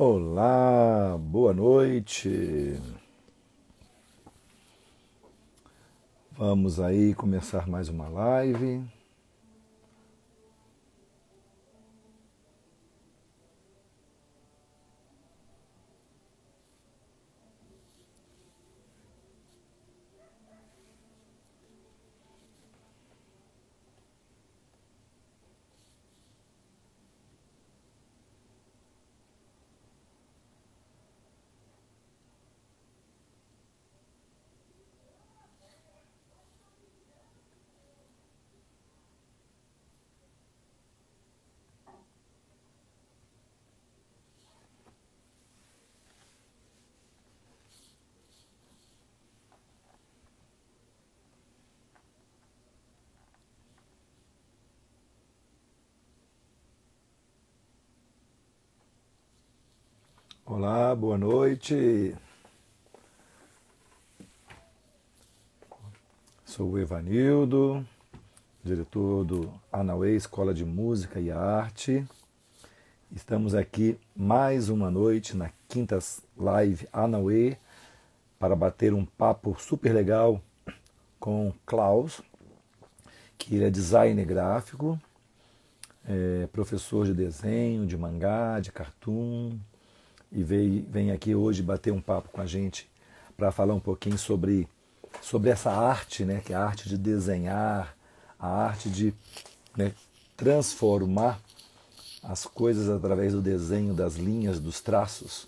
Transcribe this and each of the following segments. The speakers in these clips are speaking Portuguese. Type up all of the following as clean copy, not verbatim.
Olá, boa noite. Vamos aí começar mais uma live. Olá, boa noite. Sou o Evanildo, diretor do Anauê Escola de Música e Arte. Estamos aqui mais uma noite na quinta live Anauê para bater um papo super legal com Klaus, que ele é designer gráfico, professor de desenho, de mangá, de cartoon, e vem aqui hoje bater um papo com a gente para falar um pouquinho sobre essa arte, né, que é a arte de desenhar, a arte de, né, transformar as coisas através do desenho, das linhas, dos traços.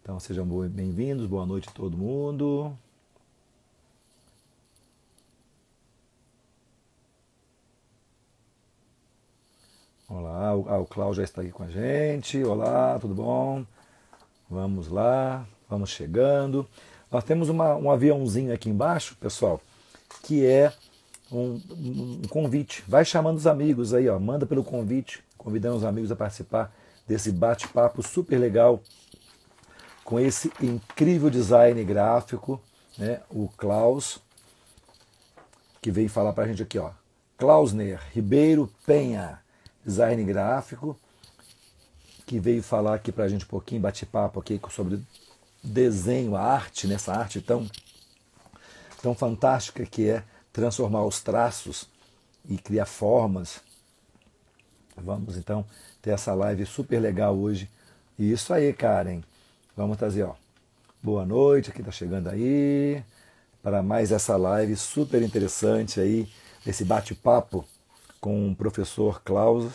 Então sejam bem-vindos, boa noite a todo mundo. Olá, o Cláudio já está aqui com a gente. Olá, tudo bom? Vamos lá, vamos chegando. Nós temos um aviãozinho aqui embaixo, pessoal, que é um convite. Vai chamando os amigos aí, ó, manda pelo convite, convidando os amigos a participar desse bate-papo super legal com esse incrível design gráfico, né, o Klaus, que veio falar pra gente aqui, ó. Klausner Ribeiro Penha, design gráfico, que veio falar aqui pra gente um pouquinho, bate-papo aqui sobre desenho, a arte, nessa arte tão fantástica que é transformar os traços e criar formas. Vamos então ter essa live super legal hoje. E isso aí, Karen. Vamos trazer, ó. Boa noite, aqui tá chegando aí para mais essa live super interessante aí, esse bate-papo com o professor Klaus,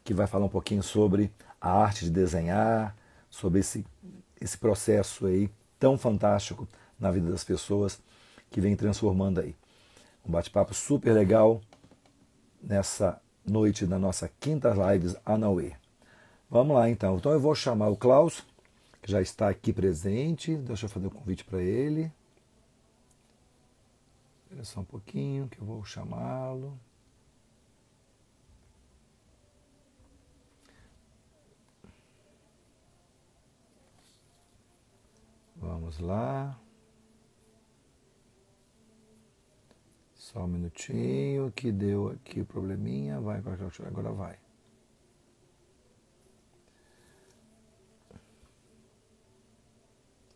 que vai falar um pouquinho sobre a arte de desenhar, sobre esse processo aí tão fantástico na vida das pessoas que vem transformando aí. Um bate-papo super legal nessa noite da nossa quinta live Anauê. Vamos lá então. Então eu vou chamar o Klaus, que já está aqui presente. Deixa eu fazer o convite para ele. Espera só um pouquinho que eu vou chamá-lo. Vamos lá. Só um minutinho que deu aqui o probleminha. Vai, agora vai.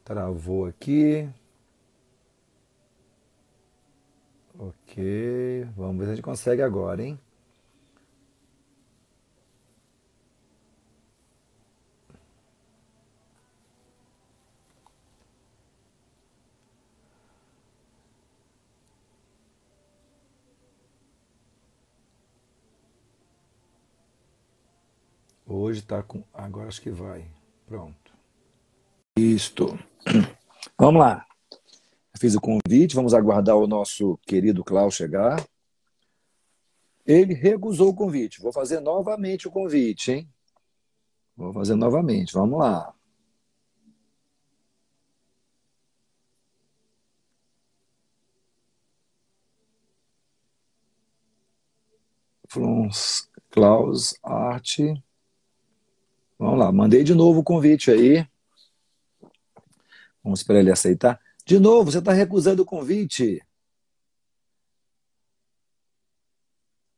Travou aqui. Ok. Vamos ver se a gente consegue agora, hein? Hoje está com... Agora acho que vai. Pronto. Isto. Vamos lá. Eu fiz o convite, vamos aguardar o nosso querido Klaus chegar. Ele recusou o convite. Vou fazer novamente o convite, hein? Vou fazer novamente. Vamos lá. Klaus Arte. Vamos lá. Mandei de novo o convite aí. Vamos esperar ele aceitar. De novo, você está recusando o convite.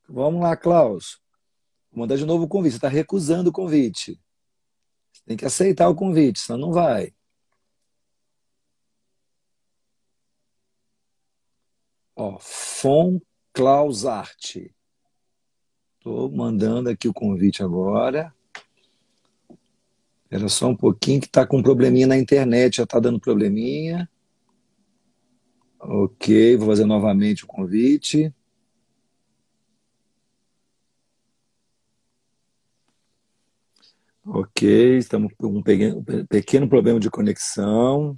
Vamos lá, Klaus. Vou mandar de novo o convite. Você está recusando o convite. Tem que aceitar o convite, senão não vai. Ó, Fon Klaus Art. Estou mandando aqui o convite agora. Espera só um pouquinho que está com um probleminha na internet, já está dando probleminha. Ok, vou fazer novamente o convite. Ok, estamos com um pequeno problema de conexão.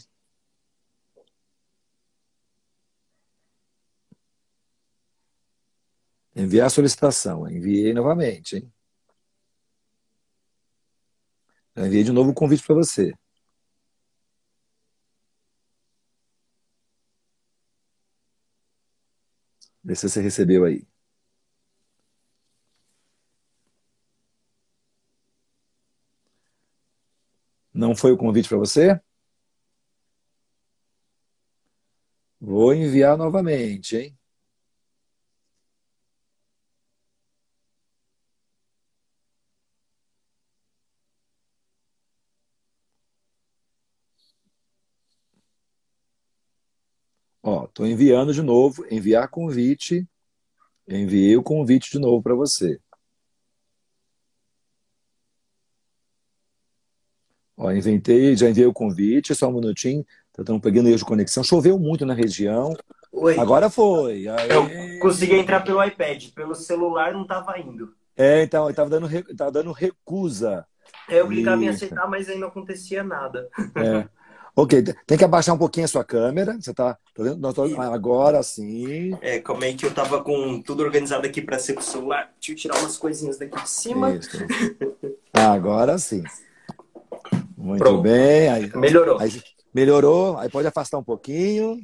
Enviar a solicitação. Enviei novamente, hein? Já enviei de novo o convite para você. Vê se você recebeu aí. Não foi o convite para você? Vou enviar novamente, hein? Ó, estou enviando de novo, enviar convite. Enviei o convite de novo para você. Ó, já enviei o convite, só um minutinho. Estamos pegando erro de conexão. Choveu muito na região. Oi. Agora foi. Eu consegui Aê! entrar pelo iPad, pelo celular não tava indo. Então, tava dando recusa. Eu clicava em Isso. aceitar, mas aí não acontecia nada. É. Ok, tem que abaixar um pouquinho a sua câmera. Você tá vendo? E Agora sim. como é que eu tava com tudo organizado aqui para ser com o celular? Deixa eu tirar umas coisinhas daqui de cima. Isso. Agora sim. Muito Pronto, bem. melhorou. Aí melhorou. Aí pode afastar um pouquinho.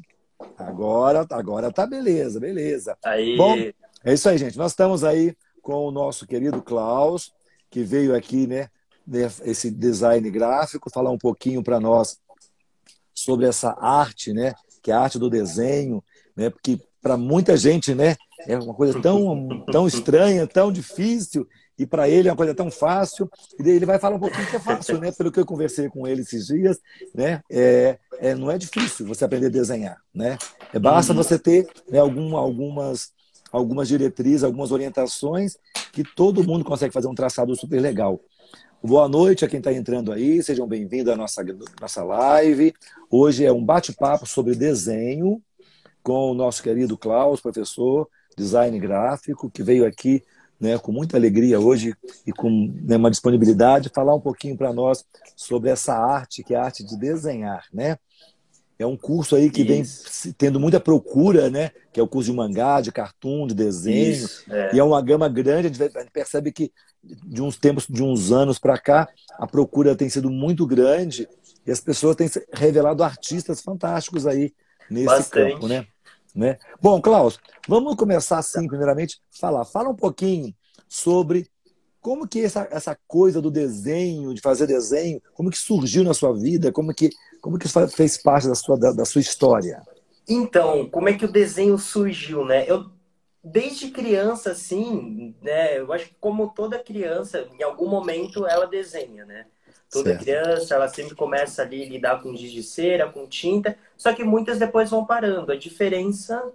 Agora tá beleza, beleza. Bom, Aí, é isso aí, gente. Nós estamos aí com o nosso querido Klaus, que veio aqui, né, esse design gráfico, falar um pouquinho para nós sobre essa arte, né, que é a arte do desenho, né, porque para muita gente, né, é uma coisa tão estranha, tão difícil, e para ele é uma coisa tão fácil. E daí ele vai falar um pouquinho que é fácil, né, pelo que eu conversei com ele esses dias, né, não é difícil você aprender a desenhar, né, basta uhum. você ter, né, algumas diretrizes, algumas orientações que todo mundo consegue fazer um traçado super legal. Boa noite a quem está entrando aí, sejam bem-vindos à nossa live. Hoje é um bate-papo sobre desenho com o nosso querido Klaus, professor, design gráfico, que veio aqui, né, com muita alegria hoje e com, né, uma disponibilidade, falar um pouquinho para nós sobre essa arte, que é a arte de desenhar, né? É um curso aí que vem Isso, tendo muita procura, né? Que é o curso de mangá, de cartoon, de desenho, isso, e é uma gama grande. A gente percebe que de uns tempos, de uns anos para cá, a procura tem sido muito grande e as pessoas têm revelado artistas fantásticos aí nesse campo, bastante. né? Bom, Klaus, vamos começar assim, primeiramente, fala um pouquinho sobre como que essa coisa do desenho, de fazer desenho, como que surgiu na sua vida, como que isso fez parte da sua história? Então, como é que o desenho surgiu, né? Eu, desde criança, assim, né? Eu acho que como toda criança, em algum momento ela desenha, né? Toda Certo. criança, ela sempre começa ali a lidar com giz de cera, com tinta, só que muitas depois vão parando. A diferença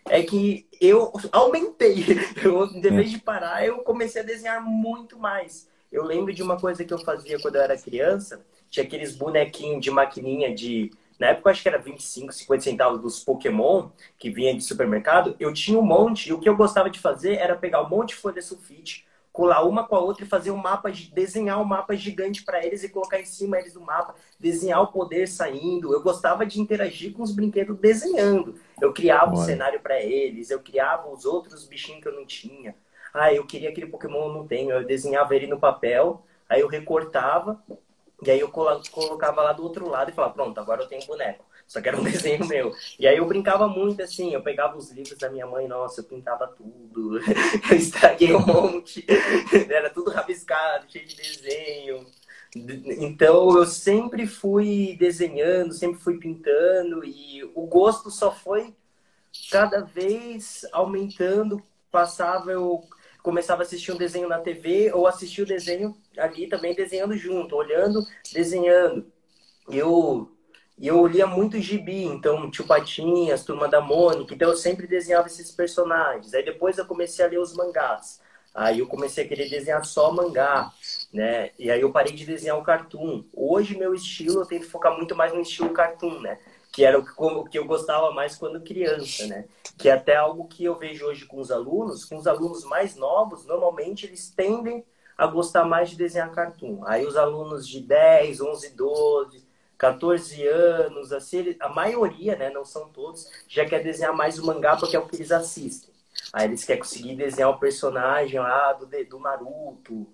é que eu aumentei. Eu, em É, vez de parar, eu comecei a desenhar muito mais. Eu lembro de uma coisa que eu fazia quando eu era criança, tinha aqueles bonequinhos de maquininha de na época, eu acho que era 25, 50 centavos dos Pokémon, que vinha de supermercado. Eu tinha um monte, e o que eu gostava de fazer era pegar um monte de folha sulfite, colar uma com a outra e fazer um mapa, desenhar um mapa gigante para eles e colocar em cima eles do mapa, desenhar o poder saindo. Eu gostava de interagir com os brinquedos desenhando. Eu criava o olha, cenário para eles, eu criava os outros bichinhos que eu não tinha. Ah, eu queria aquele Pokémon, eu não tenho. Eu desenhava ele no papel, aí eu recortava, e aí eu colocava lá do outro lado e falava, pronto, agora eu tenho um boneco. Só que era um desenho meu. E aí eu brincava muito assim, eu pegava os livros da minha mãe, nossa, eu pintava tudo. Eu estraguei um monte. Era tudo rabiscado, cheio de desenho. Então eu sempre fui desenhando, sempre fui pintando e o gosto só foi cada vez aumentando. Passava eu começava a assistir um desenho na TV ou assistir o desenho ali também desenhando junto, olhando, desenhando. Eu, eu lia muito gibi, então Tio Patinhas, Turma da Mônica, então eu sempre desenhava esses personagens. Aí depois eu comecei a ler os mangás. Aí eu comecei a querer desenhar só mangá, né? E aí eu parei de desenhar o cartoon. Hoje meu estilo, eu tento focar muito mais no estilo cartoon, né? Que era o que eu gostava mais quando criança, né? Que é até algo que eu vejo hoje com os alunos mais novos, normalmente eles tendem a gostar mais de desenhar cartoon. Aí os alunos de 10, 11, 12, 14 anos, assim, a maioria, né, não são todos, já quer desenhar mais o mangá porque é o que eles assistem. Aí eles querem conseguir desenhar o personagem lá do Naruto,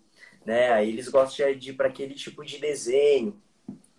né? Aí eles gostam de ir para aquele tipo de desenho.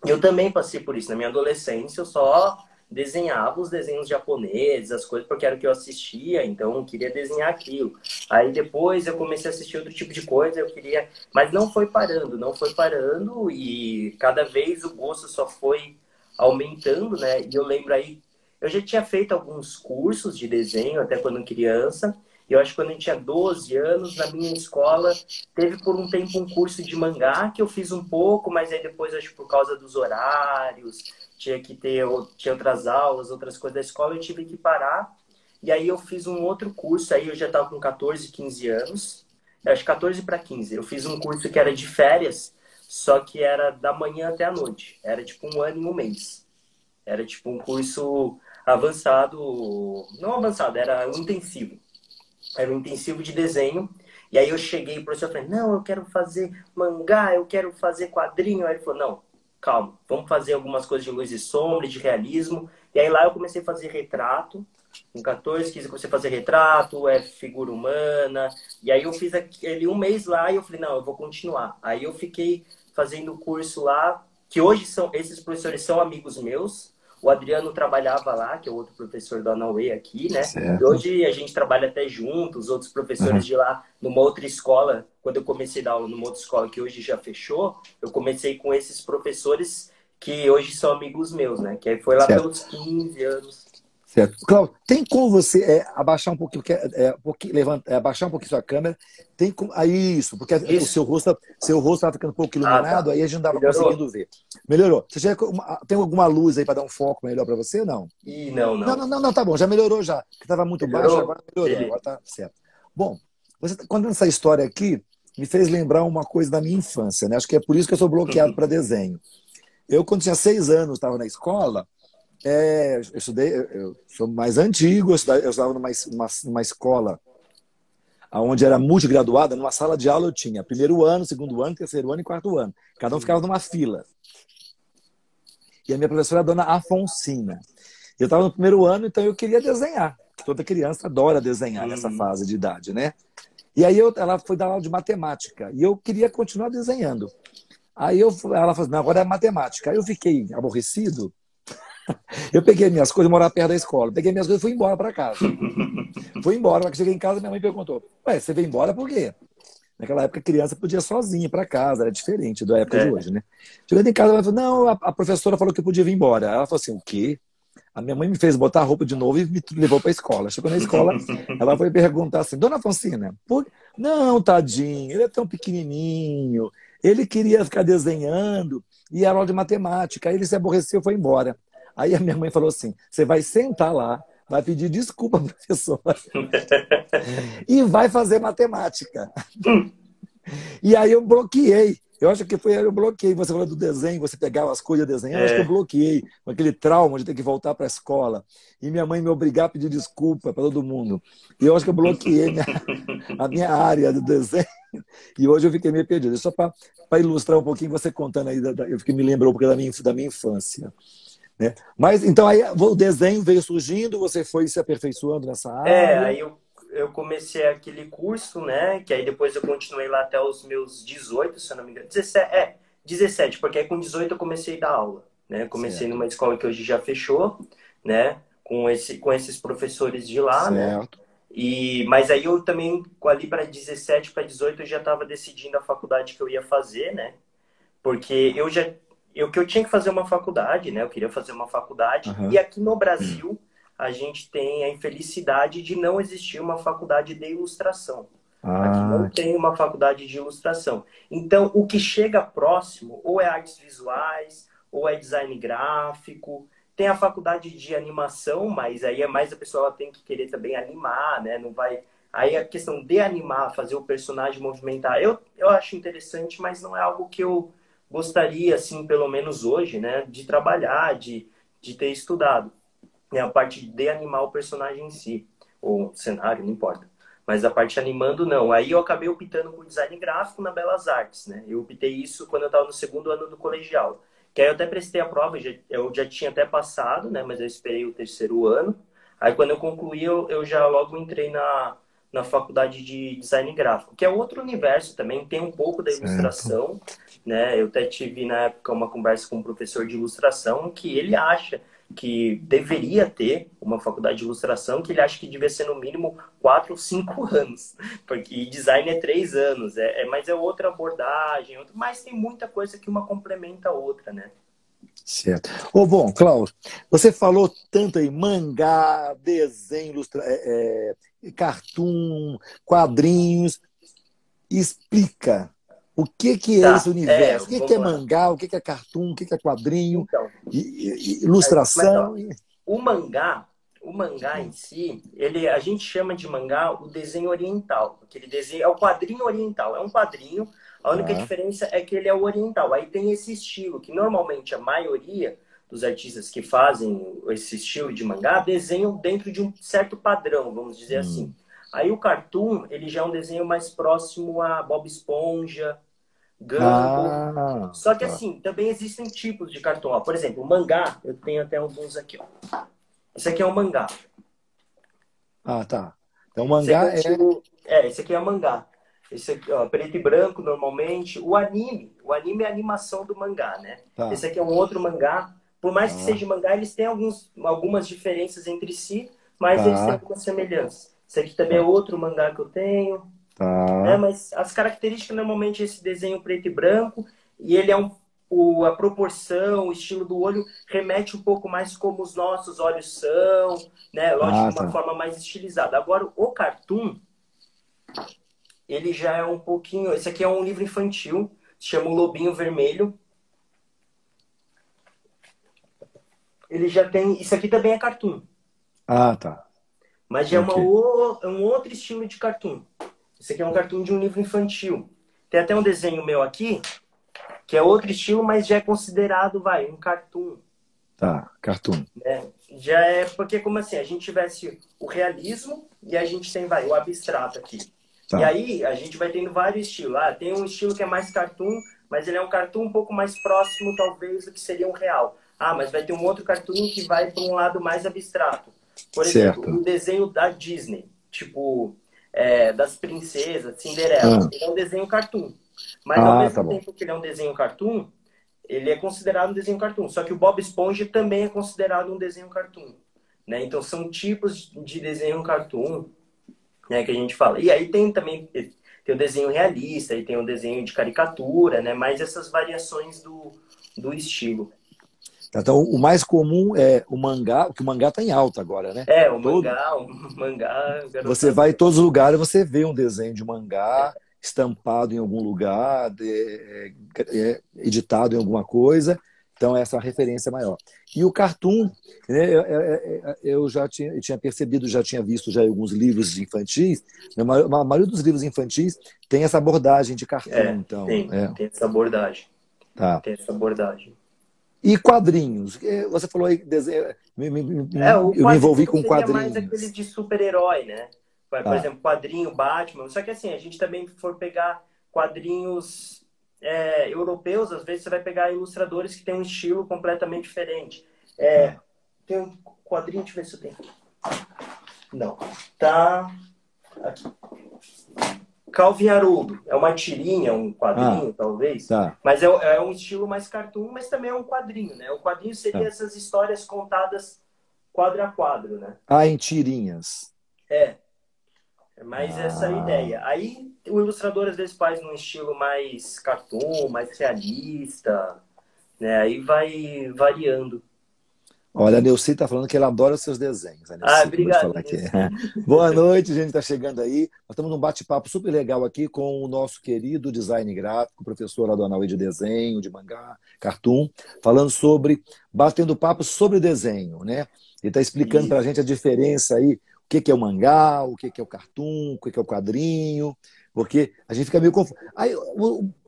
Eu também passei por isso. Na minha adolescência, eu só desenhava os desenhos japoneses, as coisas, porque era o que eu assistia, então eu queria desenhar aquilo. Aí depois eu comecei a assistir outro tipo de coisa, eu queria... Mas não foi parando, não foi parando, e cada vez o gosto só foi aumentando, né? E eu lembro aí, eu já tinha feito alguns cursos de desenho, até quando criança, e eu acho que quando eu tinha 12 anos, na minha escola, teve por um tempo um curso de mangá que eu fiz um pouco, mas aí depois, acho que por causa dos horários, tinha outras aulas, outras coisas da escola, eu tive que parar. E aí eu fiz um outro curso, aí eu já estava com 14, 15 anos, eu acho 14 para 15. Eu fiz um curso que era de férias, só que era da manhã até a noite. Era tipo um ano e um mês. Era tipo um curso avançado, não avançado, era um intensivo. Era um intensivo de desenho. E aí eu cheguei pro professor e falei, não, eu quero fazer mangá, eu quero fazer quadrinho. Aí ele falou, não, calma, vamos fazer algumas coisas de luz e sombra, de realismo. E aí lá eu comecei a fazer retrato. Com 14, 15 eu comecei a fazer retrato, figura humana. E aí eu fiz aquele um mês lá e eu falei, não, eu vou continuar. Aí eu fiquei fazendo o curso lá, que hoje esses professores são amigos meus. O Adriano trabalhava lá, que é outro professor da Anauê aqui, né? E Certo. hoje a gente trabalha até juntos, os outros professores Aham. de lá, numa outra escola. Quando eu comecei a dar aula numa outra escola que hoje já fechou, eu comecei com esses professores que hoje são amigos meus, né? Que aí foi lá Certo. pelos 15 anos. Certo. Cláudio, tem como você abaixar um pouquinho, abaixar um pouquinho sua câmera? Tem como, aí isso, porque o Isso. seu rosto estava ficando um pouco Ah, iluminado, tá. aí a gente não estava Melhorou? conseguindo ver. Melhorou. Você já, tem alguma luz aí para dar um foco melhor para você? Não. Ih, não, Não, não. não, não, não, tá bom, já melhorou já. Que estava muito baixo, Melhorou? agora melhorou, Beleza. agora tá certo. Bom, você contando essa história aqui, me fez lembrar uma coisa da minha infância, né? Acho que é por isso que eu sou bloqueado para desenho. Eu, quando tinha 6 anos, estava na escola. Eu estudei, eu sou mais antigo, eu estudava numa escola onde era multigraduada, numa sala de aula eu tinha primeiro ano, segundo ano, terceiro ano e quarto ano. Cada um ficava numa fila. E a minha professora era a dona Afonsina. Eu estava no primeiro ano, então eu queria desenhar. Toda criança adora desenhar nessa Uhum. fase de idade, né? E aí ela foi dar aula de matemática e eu queria continuar desenhando. Ela falou, não, agora é matemática. Aí eu fiquei aborrecido. Eu peguei minhas coisas, eu morava perto da escola. Peguei minhas coisas e fui embora para casa. Fui embora, mas cheguei em casa, minha mãe perguntou: ué, você veio embora por quê? Naquela época, a criança podia ir sozinha para casa, era diferente da época de É. hoje, né? Chegando em casa, ela falou: não, a professora falou que eu podia vir embora. Ela falou assim: o quê? A minha mãe me fez botar a roupa de novo e me levou para a escola. Chegou na escola, ela foi perguntar assim: dona Fonsina, não, tadinho, ele é tão pequenininho, ele queria ficar desenhando e era aula de matemática. Aí ele se aborreceu e foi embora. Aí a minha mãe falou assim: você vai sentar lá, vai pedir desculpa, professora, e vai fazer matemática. E aí eu bloqueei. Eu acho que foi aí eu bloqueei. Você falou do desenho, você pegava as coisas desenhando, acho que eu É. bloqueei com aquele trauma de ter que voltar para a escola. E minha mãe me obrigar a pedir desculpa para todo mundo. E eu acho que eu bloqueei a minha área do desenho. E hoje eu fiquei meio perdido. Só para ilustrar um pouquinho, você contando aí, eu fiquei me lembrou um pouco da minha infância. Né? Mas então aí o desenho veio surgindo, você foi se aperfeiçoando nessa área. Aí eu comecei aquele curso, né? Que aí depois eu continuei lá até os meus 18, se eu não me engano. 17, porque aí com 18 eu comecei a dar aula, né? Comecei Certo, numa escola que hoje já fechou, né? Com esses professores de lá, né? certo. Mas aí eu também, ali para 17 para 18, eu já estava decidindo a faculdade que eu ia fazer, né? Porque que eu tinha que fazer uma faculdade, né? Eu queria fazer uma faculdade. E Aham. aqui no Brasil, a gente tem a infelicidade de não existir uma faculdade de ilustração. Aqui não Ah, tem uma faculdade de ilustração. Então, o que chega próximo, ou é artes visuais, ou é design gráfico. Tem a faculdade de animação, mas aí é mais a pessoa ela tem que querer também animar, né? Não vai. Aí a questão de animar, fazer o personagem movimentar, eu acho interessante, mas não é algo que eu gostaria, assim, pelo menos hoje, né? De trabalhar, de ter estudado. É a parte de animar o personagem em si, ou o cenário, não importa. Mas a parte animando, não. Aí eu acabei optando por design gráfico na Belas Artes, né? Eu optei isso quando eu estava no segundo ano do colegial. Que aí eu até prestei a prova, eu já tinha até passado, né? Mas eu esperei o terceiro ano. Aí quando eu concluí, eu já logo entrei na faculdade de design gráfico, que é outro universo também, tem um pouco da certo. ilustração, né? Eu até tive na época uma conversa com um professor de ilustração que ele acha que deveria ter uma faculdade de ilustração, que ele acha que devia ser no mínimo 4 ou 5 anos, porque design é 3 anos, mas é outra abordagem, mas tem muita coisa que uma complementa a outra, né? Certo. Ô, bom, Klaus, você falou tanto aí, mangá, desenho, cartoon, quadrinhos. Explica o que é esse Tá, universo? O que é vamos lá. mangá? O que é cartoon? O que é quadrinho? Então, mas ó, Ilustração? o mangá, o mangá em si, a gente chama de mangá o desenho oriental. Aquele desenho é o quadrinho oriental. É um quadrinho. A única Tá. diferença é que ele é o oriental. Aí tem esse estilo que normalmente a maioria dos artistas que fazem esse estilo de mangá desenham dentro de um certo padrão, vamos dizer assim. Hum. Aí o cartoon, ele já é um desenho mais próximo a Bob Esponja, Gumball. Ah, Só que tá. assim, também existem tipos de cartoon. Ó, por exemplo, o mangá, eu tenho até alguns aqui, ó. Esse aqui é um mangá. Ah, tá. Então, Esse aqui é mangá um é. estilo. Esse aqui é mangá. Esse aqui, ó, preto e branco normalmente. O anime é a animação do mangá, né? Tá. Esse aqui é um outro mangá. Por mais que Tá. seja mangá, eles têm algumas diferenças entre si, mas eles têm Tá. algumas semelhanças. Esse aqui também é Tá. outro mangá que eu tenho, né? Tá. Mas as características normalmente é esse desenho preto e branco e ele é a proporção, o estilo do olho remete um pouco mais como os nossos olhos são, né? Lógico, Ah, de uma tá. forma mais estilizada. Agora, o cartoon, ele já é um pouquinho. Esse aqui é um livro infantil, se chama O Lobinho Vermelho. Ele já tem. Isso aqui também é cartoon, Ah, tá. mas já é Ok. um outro estilo de cartoon. Esse aqui é um cartoon de um livro infantil. Tem até um desenho meu aqui, que é outro estilo, mas já é considerado, vai, um cartoon. Tá. Cartoon. Né? Já é porque, como assim, a gente tivesse o realismo e a gente tem, vai, o abstrato aqui. E Tá. aí a gente vai tendo vários estilos. Ah, tem um estilo que é mais cartoon, mas ele é um cartoon um pouco mais próximo, talvez, do que seria um real. Ah, mas vai ter um outro cartoon que vai para um lado mais abstrato. Por exemplo, Certo. um desenho da Disney, tipo, das princesas, Cinderela. Ah, Ele é um desenho cartoon. Mas ao ah, tá mesmo bom. tempo que ele é um desenho cartoon, ele é considerado um desenho cartoon. Só que o Bob Esponja também é considerado um desenho cartoon. Né? Então são tipos de desenho cartoon, né, que a gente fala. E aí tem o desenho realista, e tem o desenho de caricatura, né? Mais essas variações do estilo. Então, o mais comum é o mangá, porque o mangá está em alta agora, né? O Todo, mangá, você garotado. vai em todos os lugares, você vê um desenho de mangá estampado em algum lugar, editado em alguma coisa. Então, essa é a referência maior. E o cartoon, né, eu já tinha percebido, já tinha visto já alguns livros infantis. Né, a maioria dos livros infantis tem essa abordagem de cartoon. Então, Tem essa abordagem. tá. Tem essa abordagem. E quadrinhos? Você falou aí, O eu me envolvi quadrinho com seria mais aquele quadrinhos. de super-herói, né? Por Tá. exemplo, quadrinho Batman. Só que assim, a gente também for pegar quadrinhos europeus, às vezes você vai pegar ilustradores que têm um estilo completamente diferente. Tá. Tem um quadrinho, deixa eu ver se eu tenho aqui. Não. Tá aqui. Calvin Haroldo. É uma tirinha, um Ah, quadrinho, talvez. tá. Mas é um estilo mais cartoon, mas também é um quadrinho, né? O quadrinho seria Tá. essas histórias contadas quadro a quadro, né? Ah, em tirinhas. É, é mais essa a Ah, ideia. Aí o ilustrador às vezes faz num estilo mais cartoon, mais realista, né? Aí vai variando. Olha, a Neuci está falando que ela adora os seus desenhos. A Ah, Neuci acabou de obrigado, falar aqui. Nilce. Boa noite, gente, está chegando aí. Nós estamos num bate-papo super legal aqui com o nosso querido design gráfico, professor Adonauê de desenho, de mangá, cartoon, falando sobre, batendo papo sobre desenho, né? Ele está explicando para a Isso. gente a diferença aí, o que que é o mangá, o que que é o cartoon, o que que é o quadrinho, porque a gente fica meio confuso. Aí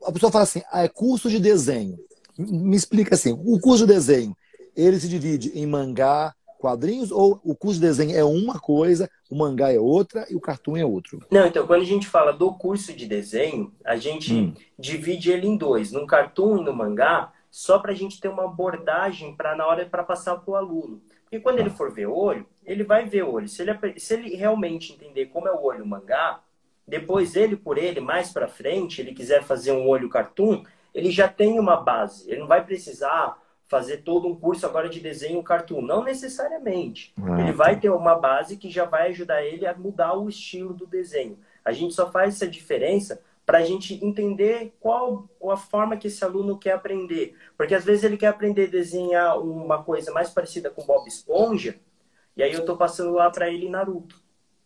a pessoa fala assim, ah, é curso de desenho. Me explica assim, o curso de desenho, ele se divide em mangá, quadrinhos, ou o curso de desenho é uma coisa, o mangá é outra e o cartoon é outro? Não, então, quando a gente fala do curso de desenho, a gente Hum, divide ele em dois, no cartoon e no mangá, só para a gente ter uma abordagem para na hora para passar para o aluno. Porque quando ele tá. for ver olho, ele vai ver olho. Se ele realmente entender como é o olho mangá, depois ele por ele, mais para frente, ele quiser fazer um olho cartoon, ele já tem uma base. Ele não vai precisar fazer todo um curso agora de desenho cartoon. Não necessariamente. Ele Ah, vai tá. ter uma base que já vai ajudar ele a mudar o estilo do desenho. A gente só faz essa diferença para a gente entender qual a forma que esse aluno quer aprender. Porque às vezes ele quer aprender a desenhar uma coisa mais parecida com Bob Esponja, e aí eu estou passando lá para ele Naruto.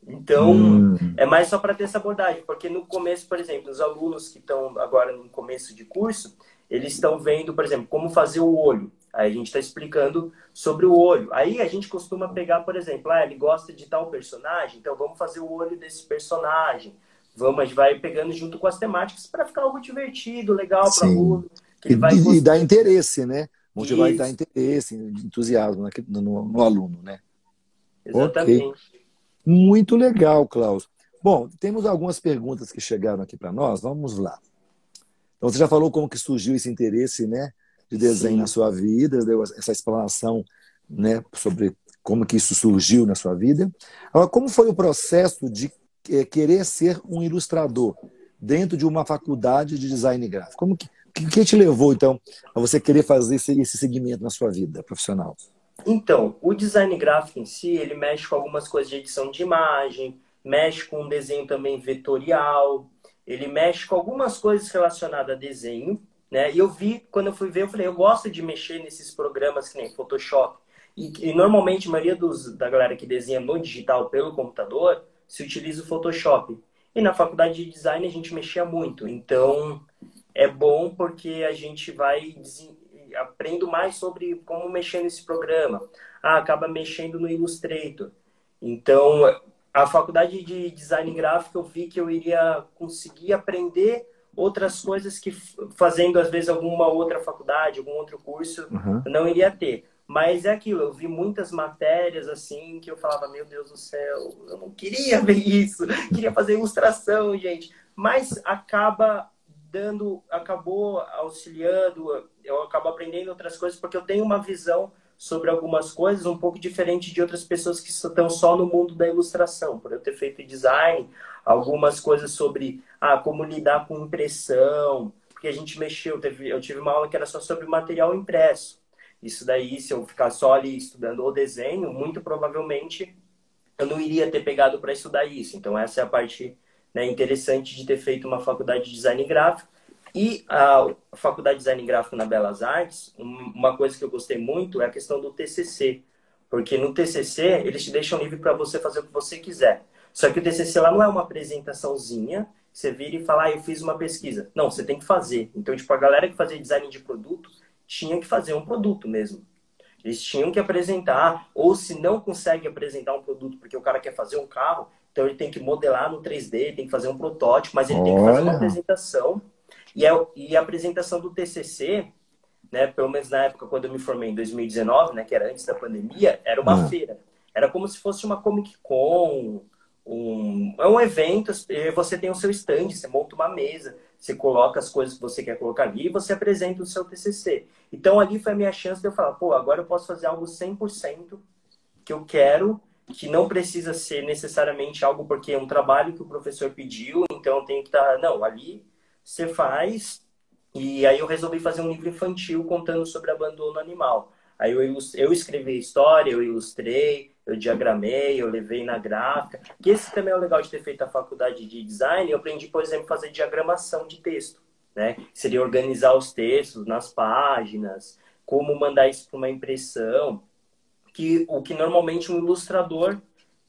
Então, Hum, é mais só para ter essa abordagem, porque no começo, por exemplo, os alunos que estão agora no começo de curso, eles estão vendo, por exemplo, como fazer o olho. Aí a gente está explicando sobre o olho. Aí a gente costuma pegar, por exemplo, ele gosta de tal personagem, então vamos fazer o olho desse personagem. Vamos, a gente vai pegando junto com as temáticas para ficar algo divertido, legal para o sim. aluno, que ele vai E dá gostar. interesse, né? Motivar e dar Isso, interesse, entusiasmo no aluno, né? Ok. exatamente. Muito legal, Klaus. Bom, temos algumas perguntas que chegaram aqui para nós. Vamos lá. Então, você já falou como que surgiu esse interesse, né, de desenho na Sim. sua vida, deu essa explanação, né, sobre como que isso surgiu na sua vida. Agora, como foi o processo de querer ser um ilustrador dentro de uma faculdade de design gráfico? Como que te levou, então, a você querer fazer esse segmento na sua vida profissional? Então, o design gráfico em si, ele mexe com algumas coisas de edição de imagem, mexe com um desenho também vetorial, ele mexe com algumas coisas relacionadas a desenho, né? E eu vi, quando eu fui ver, eu falei, eu gosto de mexer nesses programas que nem Photoshop. E normalmente a maioria da galera que desenha no digital pelo computador se utiliza o Photoshop. E na faculdade de design a gente mexia muito. Então, é bom porque a gente vai aprendo mais sobre como mexer nesse programa. Acaba mexendo no Illustrator. Então, a faculdade de design gráfico eu vi que eu iria conseguir aprender outras coisas que fazendo às vezes alguma outra faculdade, algum outro curso, Uhum. eu não iria ter. Mas é aquilo, eu vi muitas matérias assim que eu falava, meu Deus do céu, eu não queria ver isso, queria fazer ilustração, gente. Mas acabou auxiliando, eu acabo aprendendo outras coisas porque eu tenho uma visão sobre algumas coisas um pouco diferente de outras pessoas que estão só no mundo da ilustração. Por eu ter feito design, algumas coisas sobre como lidar com impressão, porque a gente mexeu, eu tive uma aula que era só sobre material impresso. Isso daí, se eu ficar só ali estudando o desenho, muito provavelmente eu não iria ter pegado para estudar isso. Então, essa é a parte, né, interessante de ter feito uma faculdade de design gráfico. E a faculdade de design gráfico na Belas Artes, uma coisa que eu gostei muito é a questão do TCC. Porque no TCC, eles te deixam livre para você fazer o que você quiser. Só que o TCC lá não é uma apresentaçãozinha, você vira e fala, eu fiz uma pesquisa. Não, você tem que fazer. Então, tipo, a galera que fazia design de produto tinha que fazer um produto mesmo. Eles tinham que apresentar, ou se não consegue apresentar um produto porque o cara quer fazer um carro, então ele tem que modelar no 3D, tem que fazer um protótipo, mas ele tem que fazer uma Olha, apresentação. E a apresentação do TCC, né, pelo menos na época quando eu me formei em 2019, né, que era antes da pandemia, era uma ah, feira. Era como se fosse uma Comic Con, é um evento, você tem o seu stand, você monta uma mesa, você coloca as coisas que você quer colocar ali e você apresenta o seu TCC. Então ali foi a minha chance de eu falar, pô, agora eu posso fazer algo 100% que eu quero, que não precisa ser necessariamente algo porque é um trabalho que o professor pediu, então eu tenho que estar... Não, ali você faz. E aí eu resolvi fazer um livro infantil contando sobre abandono animal. Aí eu escrevi a história, eu ilustrei, eu diagramei, eu levei na gráfica. Que esse também é o legal de ter feito a faculdade de design. Eu aprendi, por exemplo, a fazer diagramação de texto, né? Seria organizar os textos nas páginas, como mandar isso para uma impressão. que o que normalmente um ilustrador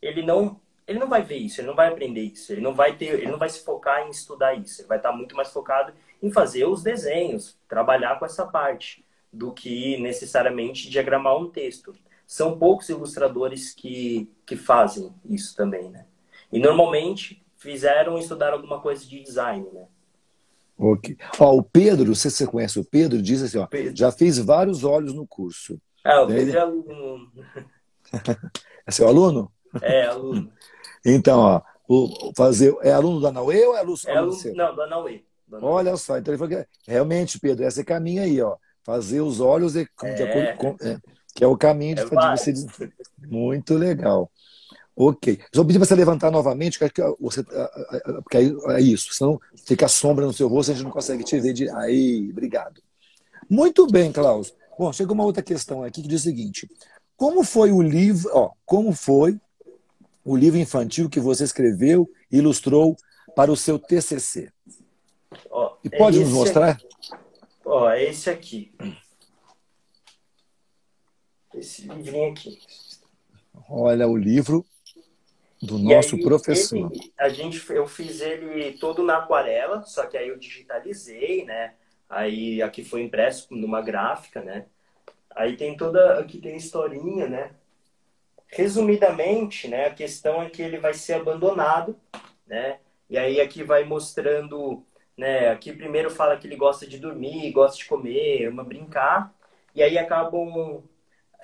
ele não vai ver isso, ele não vai aprender isso, ele não vai se focar em estudar isso, ele vai estar muito mais focado em fazer os desenhos, trabalhar com essa parte, do que necessariamente diagramar um texto. São poucos ilustradores que fazem isso também, né? E normalmente fizeram estudar alguma coisa de design, né? Ok. Ó, o Pedro, não sei se você conhece o Pedro, diz assim, ó, Pedro. já fiz vários olhos no curso. Ah, o Daí Pedro ele- é aluno. É seu aluno? É aluno. Então, ó, fazer, é aluno da Naue ou é É aluno aluno, seu? não, do Anauê. Do Anauê. Olha só, então ele falou que realmente, Pedro, esse é caminho aí, ó. Fazer os olhos de acordo É, com, que é o caminho é de você. válido. Muito legal. Ok. Só pedir para você levantar novamente, que acho que você, porque aí é isso, senão fica a sombra no seu rosto, a gente não consegue te ver. Aí, obrigado. Muito bem, Klaus. Bom, chega uma outra questão aqui que diz o seguinte: como foi o livro, ó, como foi o livro infantil que você escreveu e ilustrou para o seu TCC? Ó, E é pode nos esse mostrar? aqui. Ó, é esse aqui. Esse livrinho aqui. Olha o livro do E nosso aí, professor. eu fiz ele todo na aquarela, só que aí eu digitalizei, né? Aí aqui foi impresso numa gráfica, né? Aí tem aqui tem historinha, né? Resumidamente, né? A questão é que ele vai ser abandonado, né? E aí aqui vai mostrando, né? Aqui primeiro fala que ele gosta de dormir, gosta de comer, ama brincar. E aí acabam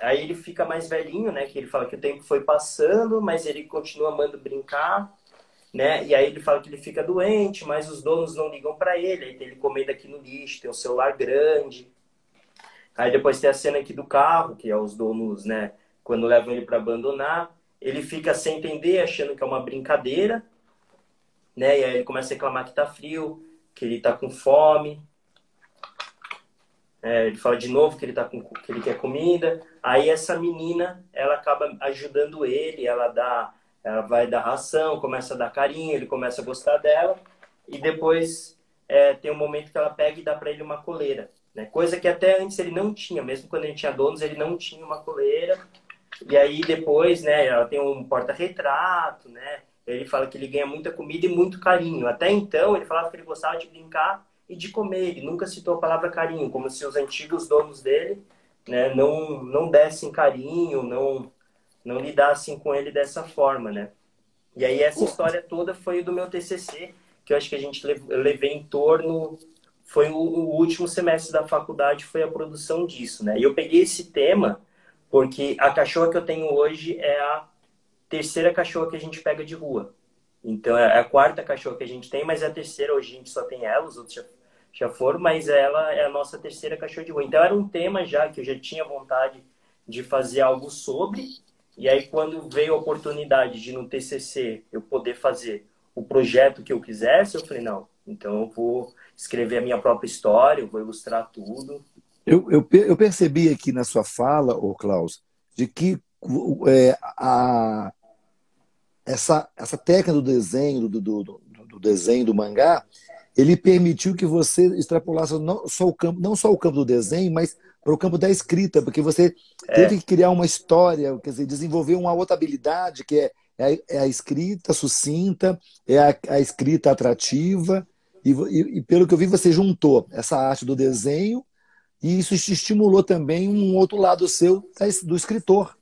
Aí ele fica mais velhinho, né? Que ele fala que o tempo foi passando, mas ele continua amando brincar, né? E aí ele fala que ele fica doente, mas os donos não ligam para ele. Aí tem ele comendo aqui no lixo, tem um celular grande. Aí depois tem a cena aqui do carro, que é os donos, né? Quando levam ele para abandonar, ele fica sem entender, achando que é uma brincadeira, né? E aí ele começa a reclamar que tá frio, que ele tá com fome. Ele fala de novo que que ele quer comida. Aí essa menina, ela acaba ajudando ele, ela vai dar ração, começa a dar carinho, ele começa a gostar dela. E depois tem um momento que ela pega e dá para ele uma coleira, né? Coisa que até antes ele não tinha, mesmo quando ele tinha donos, ele não tinha uma coleira. E aí depois, né, ela tem um porta-retrato, né? Ele fala que ele ganha muita comida e muito carinho. Até então, ele falava que ele gostava de brincar e de comer. Ele nunca citou a palavra carinho, como se os antigos donos dele, né, não dessem carinho, não lidassem com ele dessa forma, né? E aí essa história toda foi do meu TCC, que eu acho que eu levei em torno... Foi o último semestre da faculdade, foi a produção disso, né? E eu peguei esse tema porque a cachorra que eu tenho hoje é a terceira cachorra que a gente pega de rua. Então, é a quarta cachorra que a gente tem, mas é a terceira. Hoje a gente só tem ela, os outros já foram, mas ela é a nossa terceira cachorra de rua. Então, era um tema já que eu já tinha vontade de fazer algo sobre. E aí, quando veio a oportunidade de no TCC eu poder fazer o projeto que eu quisesse, eu falei, não, então eu vou escrever a minha própria história, eu vou ilustrar tudo. Eu percebi aqui na sua fala, ô Klaus, de que é, essa técnica do desenho, do desenho do mangá, ele permitiu que você extrapolasse não só o campo do desenho, mas para o campo da escrita, porque você teve É, que criar uma história, quer dizer, desenvolver uma outra habilidade, que é a escrita sucinta, é a escrita atrativa, e pelo que eu vi, você juntou essa arte do desenho, e isso te estimulou também um outro lado seu, do escritor.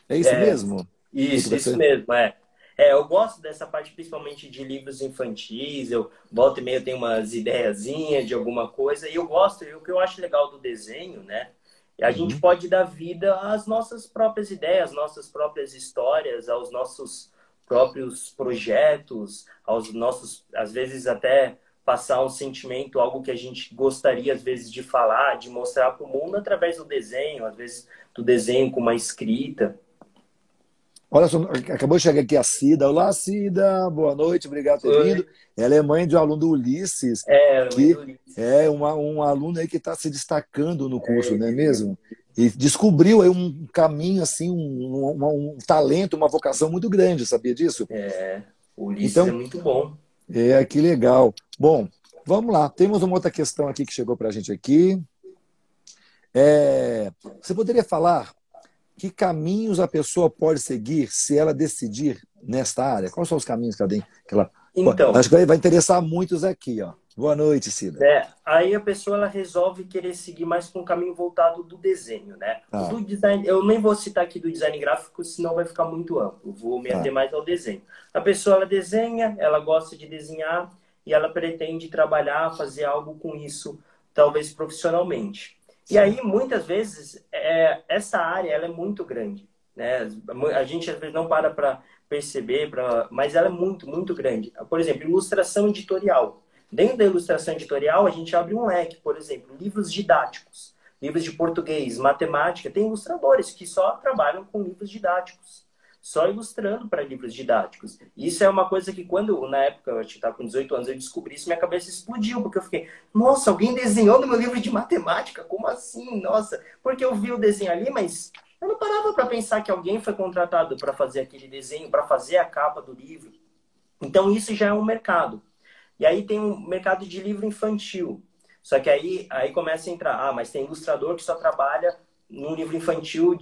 É isso é, mesmo? Foi que isso você... mesmo, é. Eu gosto dessa parte principalmente de livros infantis, eu volta e meia eu tenho umas ideiazinhas de alguma coisa, e eu gosto, e o que eu acho legal do desenho, né? A gente Uhum. pode dar vida às nossas próprias ideias, às nossas próprias histórias, aos nossos próprios projetos, aos nossos, às vezes até passar um sentimento, algo que a gente gostaria às vezes de falar, de mostrar para o mundo através do desenho, às vezes do desenho com uma escrita. Olha só, acabou de chegar aqui a Cida. Olá, Cida, boa noite, obrigado por ter vindo. Oi. Ela é mãe de um aluno do Ulisses, Mãe que do é Ulisses. um aluno aí que está se destacando no curso, não é É, mesmo? E descobriu aí um caminho, assim, um talento, uma vocação muito grande, sabia disso? o Ulisses é Então, muito bom. que legal. Bom, vamos lá. Temos uma outra questão aqui que chegou para a gente aqui. Você poderia falar que caminhos a pessoa pode seguir se ela decidir nesta área? Quais são os caminhos que ela tem? Então, Acho que vai interessar muitos aqui, ó. Boa noite, Cida. né, aí a pessoa ela resolve querer seguir mais para um caminho voltado do desenho, né? O Tá, do design, eu nem vou citar aqui do design gráfico, senão vai ficar muito amplo. Vou me tá. ater mais ao desenho. A pessoa ela desenha, ela gosta de desenhar e ela pretende trabalhar, fazer algo com isso, talvez profissionalmente. E aí, muitas vezes, essa área ela é muito grande, né? A gente às vezes não para perceber, mas ela é muito, muito grande. Por exemplo, ilustração editorial. Dentro da ilustração editorial, a gente abre um leque, por exemplo, livros didáticos, livros de português, matemática. Tem ilustradores que só trabalham com livros didáticos, só ilustrando para livros didáticos. Isso é uma coisa que quando, na época, eu estava com 18 anos, eu descobri isso, minha cabeça explodiu, porque eu fiquei, nossa, alguém desenhou no meu livro de matemática? Como assim? Nossa, porque eu vi o desenho ali, mas eu não parava para pensar que alguém foi contratado para fazer aquele desenho, para fazer a capa do livro. Então, isso já é um mercado. E aí tem um mercado de livro infantil. Só que aí começa a entrar, mas tem ilustrador que só trabalha num livro infantil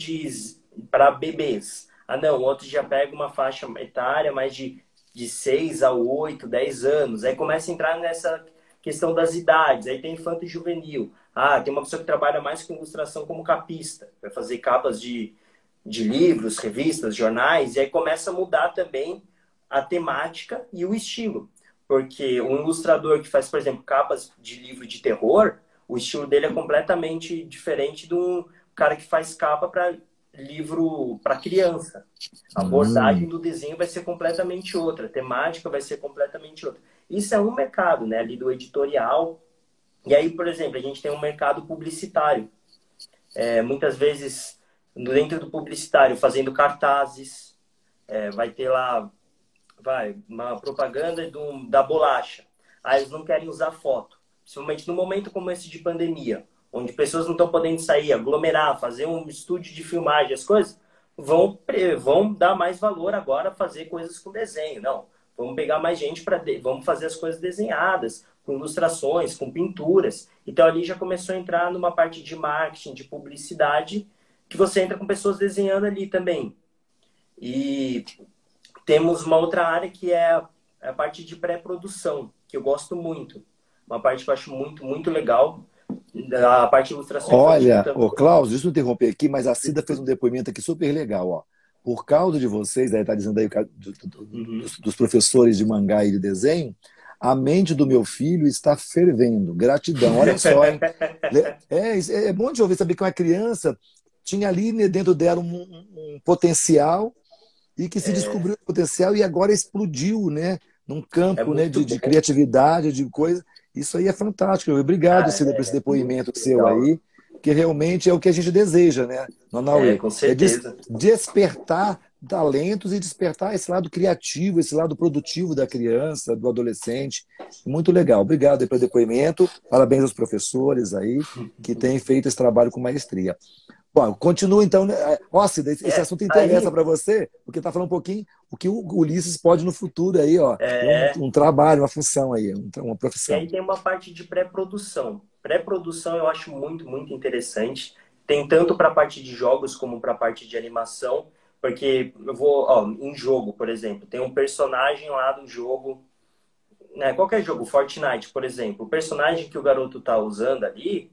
para bebês. Ah, não, outro já pega uma faixa etária mais de 6 a 8, 10 anos. Aí começa a entrar nessa questão das idades. Aí tem infanto e juvenil. Ah, tem uma pessoa que trabalha mais com ilustração como capista, vai fazer capas de livros, revistas, jornais. E aí começa a mudar também a temática e o estilo. Porque um ilustrador que faz, por exemplo, capas de livro de terror, o estilo dele é completamente diferente de um cara que faz capa para livro para criança. A abordagem do desenho vai ser completamente outra, a temática vai ser completamente outra. Isso é um mercado, né, ali do editorial. E aí, por exemplo, a gente tem um mercado publicitário. Muitas vezes, dentro do publicitário, fazendo cartazes, vai ter lá uma propaganda da bolacha. Aí eles não querem usar foto. Principalmente no momento como esse de pandemia, onde pessoas não estão podendo sair, aglomerar, fazer um estúdio de filmagem, as coisas, vão dar mais valor agora a fazer coisas com desenho. Não, vamos pegar mais gente vamos fazer as coisas desenhadas, com ilustrações, com pinturas. Então ali já começou a entrar numa parte de marketing, de publicidade, que você entra com pessoas desenhando ali também. E temos uma outra área que é a parte de pré-produção, que eu gosto muito. Uma parte que eu acho muito, muito legal. A parte de ilustração infantil Olha, também. ô Klaus, deixa eu interromper aqui, mas a Cida fez um depoimento aqui super legal, ó. Por causa de vocês, aí tá dizendo aí Uhum. dos professores de mangá e de desenho, a mente do meu filho está fervendo. Gratidão. Olha só, hein? É bom de ouvir, saber que uma criança tinha ali, né, dentro dela um potencial e que se descobriu o potencial e agora explodiu, né? Num É campo, né, muito de bom. criatividade, de coisa. Isso aí é fantástico. Obrigado, Ah, Cida, por esse é depoimento muito seu legal. aí, que realmente é o que a gente deseja, né, Nonauê? Com É certeza. despertar talentos e despertar esse lado criativo, esse lado produtivo da criança, do adolescente. Muito legal. Obrigado aí pelo depoimento. Parabéns aos professores aí que têm feito esse trabalho com maestria. Bom, continua então, né? Ó, Cida, esse assunto interessa Aí, para você, porque está falando um pouquinho o que o Ulisses pode no futuro aí, ó, ter é, um trabalho, uma função aí, uma e profissão. aí tem uma parte de pré-produção. Pré-produção eu acho muito, muito interessante. Tem tanto para a parte de jogos como para a parte de animação, porque eu vou, em jogo, por exemplo, tem um personagem lá do jogo, né, qualquer jogo, Fortnite, por exemplo, o personagem que o garoto tá usando ali,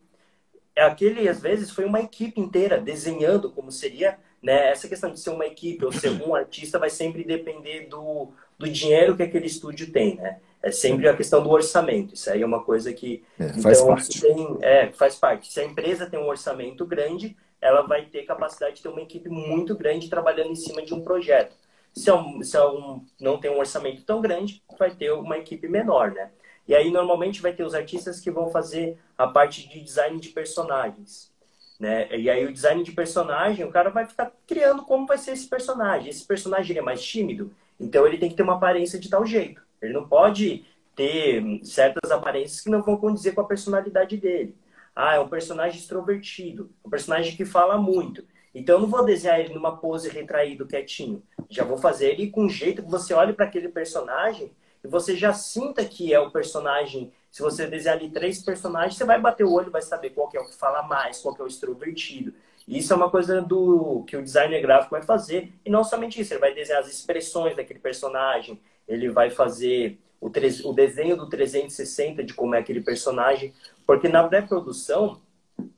aquele, às vezes, foi uma equipe inteira desenhando como seria, né? Essa questão de ser uma equipe ou ser um artista vai sempre depender do dinheiro que aquele estúdio tem, né? É sempre a questão do orçamento. Isso aí é uma coisa que... Faz Então, parte. faz parte. Se a empresa tem um orçamento grande, ela vai ter capacidade de ter uma equipe muito grande trabalhando em cima de um projeto. Se não tem um orçamento tão grande, vai ter uma equipe menor, né? E aí, normalmente, vai ter os artistas que vão fazer a parte de design de personagens, né? E aí, o design de personagem, o cara vai ficar criando como vai ser esse personagem. Esse personagem ele é mais tímido, então ele tem que ter uma aparência de tal jeito. Ele não pode ter certas aparências que não vão condizer com a personalidade dele. Ah, é um personagem extrovertido, um personagem que fala muito. Então, eu não vou desenhar ele numa pose retraído, quietinho. Já vou fazer ele com um jeito que você olhe para aquele personagem e você já sinta que é o personagem. Se você desenhar ali 3 personagens, você vai bater o olho e vai saber qual que é o que fala mais, qual que é o extrovertido. Isso é uma coisa que o designer gráfico vai fazer. E não somente isso, ele vai desenhar as expressões daquele personagem, ele vai fazer o desenho do 360 de como é aquele personagem. Porque na pré-produção,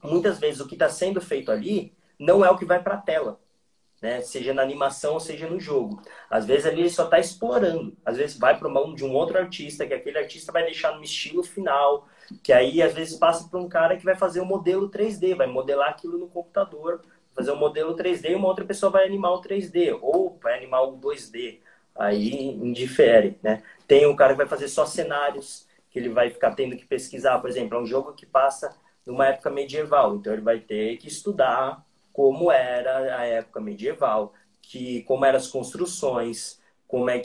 muitas vezes o que está sendo feito ali não é o que vai para a tela, né? Seja na animação ou seja no jogo. Às vezes ali ele só está explorando. Às vezes vai para mão de um outro artista, que aquele artista vai deixar no estilo final, que aí às vezes passa para um cara que vai fazer um modelo 3D, vai modelar aquilo no computador, fazer um modelo 3D e uma outra pessoa vai animar o 3D ou vai animar o 2D. Aí indifere, né? Tem um cara que vai fazer só cenários, que ele vai ficar tendo que pesquisar. Por exemplo, é um jogo que passa numa época medieval, então ele vai ter que estudar como era a época medieval, como eram as construções,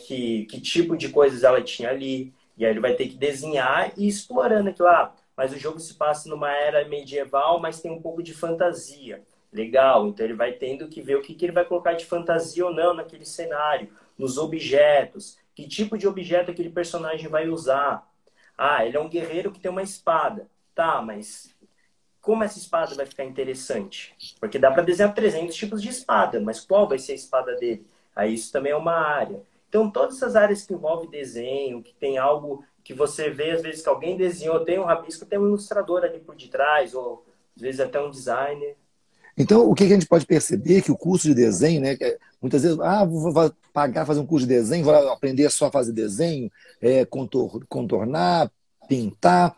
que tipo de coisas ela tinha ali. E aí ele vai ter que desenhar e ir explorando aquilo lá. Mas o jogo se passa numa era medieval, mas tem um pouco de fantasia. Legal, então ele vai tendo que ver o que ele vai colocar de fantasia ou não naquele cenário, nos objetos, que tipo de objeto aquele personagem vai usar. Ah, ele é um guerreiro que tem uma espada. Tá, mas como essa espada vai ficar interessante? Porque dá para desenhar 300 tipos de espada, mas qual vai ser a espada dele? Aí isso também é uma área. Então, todas essas áreas que envolvem desenho, que tem algo que você vê, às vezes, que alguém desenhou, tem um rabisco, tem um ilustrador ali por detrás, ou às vezes até um designer. Então, o que a gente pode perceber é que o curso de desenho, né, muitas vezes, vou pagar fazer um curso de desenho, vou aprender só a fazer desenho, contornar, pintar.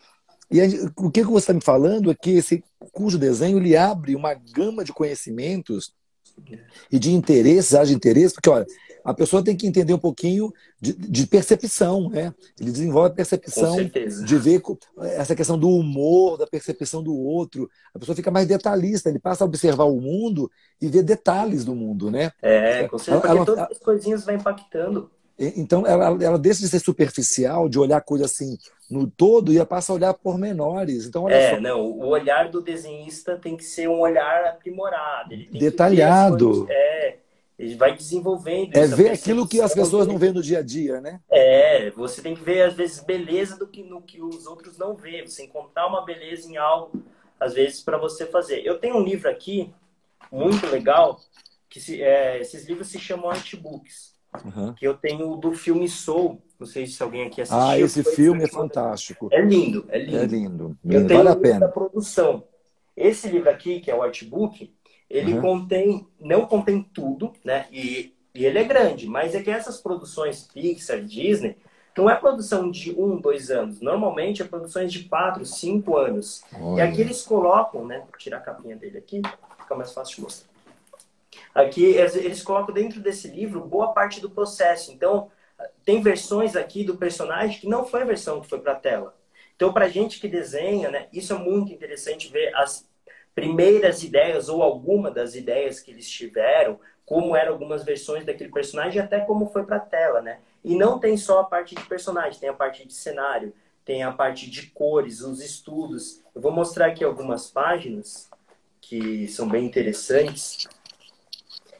O que você está me falando é que esse curso de desenho ele abre uma gama de conhecimentos e de interesses, áreas de interesse, porque, olha, a pessoa tem que entender um pouquinho de percepção, né? Ele desenvolve a Com percepção certeza. de ver essa questão do humor, da percepção do outro. A pessoa fica mais detalhista, ele passa a observar o mundo e ver detalhes do mundo, né? Com certeza, porque todas as coisinhas vão impactando. Então, ela deixa de ser superficial, de olhar coisa assim no todo, e passa a olhar pormenores. Então, olha só. Não, o olhar do desenhista tem que ser um olhar aprimorado. Ele tem que ver as coisas. Detalhado. Ele vai desenvolvendo É isso, a ver aquilo que as percepção pessoas não dele. veem no dia a dia, né? Você tem que ver, às vezes, beleza no que os outros não vêem. Você encontrar uma beleza em algo, às vezes, para você fazer. Eu tenho um livro aqui, muito legal, esses livros se chamam artbooks. Uhum. Que eu tenho do filme Soul. Não sei se alguém aqui assistiu. Esse filme é fantástico. É lindo, é É lindo. lindo. Eu tenho Vale a o livro da pena. produção. Esse livro aqui, que é o artbook, ele Uhum. não contém tudo, né? E ele é grande, mas é que essas produções Pixar, Disney, não é produção de 1, 2 anos. Normalmente é produções de 4, 5 anos. Olha. E aqui eles colocam, né? Vou tirar a capinha dele aqui, fica mais fácil de mostrar. Aqui eles colocam dentro desse livro boa parte do processo. Então, tem versões aqui do personagem que não foi a versão que foi para a tela. Então, para gente que desenha, né, isso é muito interessante ver as primeiras ideias ou alguma das ideias que eles tiveram, como eram algumas versões daquele personagem e até como foi para a tela, né? E não tem só a parte de personagem, tem a parte de cenário, tem a parte de cores, os estudos. Eu vou mostrar aqui algumas páginas que são bem interessantes.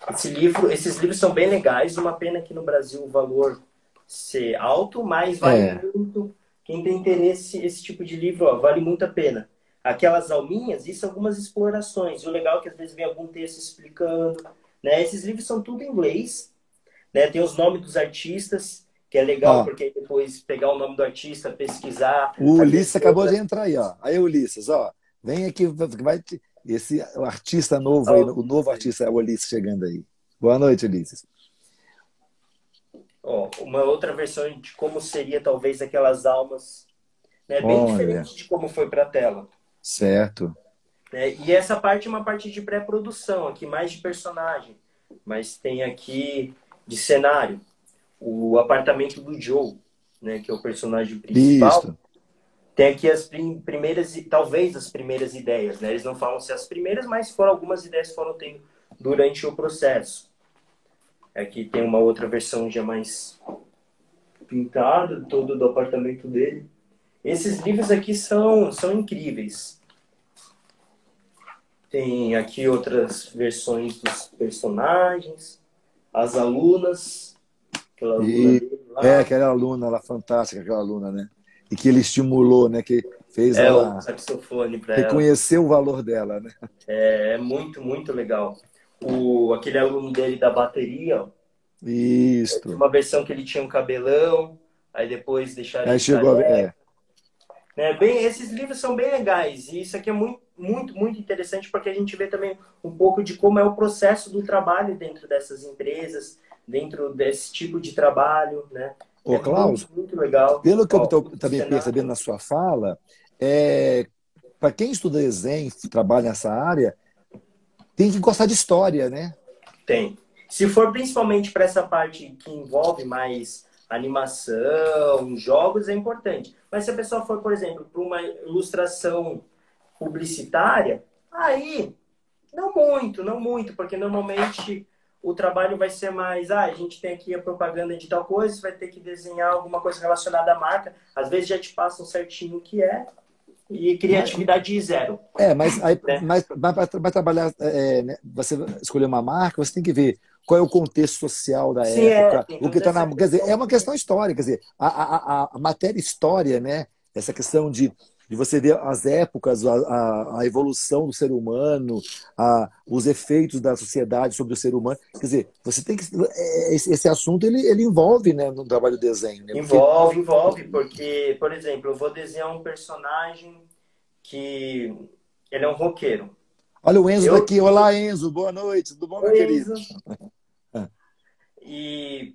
Esses livros são bem legais, uma pena que no Brasil o valor ser alto, mas vale muito. Quem tem interesse esse tipo de livro, vale muito a pena. Aquelas alminhas, isso são algumas explorações. E o legal é que às vezes vem algum texto explicando, né? Esses livros são tudo em inglês, né? Tem os nomes dos artistas, que é legal porque depois pegar o nome do artista, pesquisar. O Ulisses acabou de entrar aí, ó. Aí, Ulisses, ó. Vem aqui, o artista novo aí, o novo artista é o Ulisses chegando aí. Boa noite, Ulisses. Uma outra versão de como seria talvez aquelas almas, né? Bem diferente de como foi para a tela. Certo. E essa parte é uma parte de pré-produção, aqui mais de personagem. Mas tem aqui de cenário. O apartamento do Joe, né, que é o personagem principal. Isso. Tem aqui as primeiras, talvez as primeiras ideias, né? Eles não falam se as primeiras, mas foram algumas ideias que foram tendo durante o processo. Aqui tem uma outra versão já mais pintada, todo do apartamento dele. Esses livros aqui são incríveis. Tem aqui outras versões dos personagens, as alunas. Aquela aluna dele lá. Aquela aluna lá, fantástica, aquela aluna, né? E que ele estimulou, né? Que Fez É o ela saxofone para ela. reconhecer o valor dela, né? É muito, muito legal. Aquele aluno dele da bateria, ó, tinha Isto. uma versão que ele tinha um cabelão, aí depois deixaram Aí ele chegou a ver. careca. Né? Bem, esses livros são bem legais e isso aqui é muito, muito, muito interessante porque a gente vê também um pouco de como é o processo do trabalho dentro dessas empresas, dentro desse tipo de trabalho, né? Ô, É muito, Klaus, muito legal. pelo que eu Ó, estou o também percebendo cenário na sua fala, para quem estuda desenho, trabalha nessa área, tem que gostar de história, né? tem. Se for principalmente para essa parte que envolve mais animação, jogos, é importante. Mas se a pessoa for, por exemplo, para uma ilustração publicitária, aí não muito, não muito, porque normalmente o trabalho vai ser mais, a gente tem aqui a propaganda de tal coisa, você vai ter que desenhar alguma coisa relacionada à marca. Às vezes já te passam certinho o que é e Mas, criatividade zero, mas, aí, né? mas para trabalhar, né, você escolher uma marca, você tem que ver qual é o contexto social da Sim, época, tem o que toda está essa na. Quer dizer, é questão. uma questão histórica, quer dizer, a matéria história, né? Essa questão de você ver as épocas, a evolução do ser humano, os efeitos da sociedade sobre o ser humano. Quer dizer, você tem que. Esse assunto ele envolve, né, no trabalho de desenho, né? Porque Envolve, envolve, porque, por exemplo, eu vou desenhar um personagem que ele é um roqueiro. olha o Enzo Eu, daqui. Olá, Enzo, boa noite, tudo bom, meu oi, querido? Enzo. E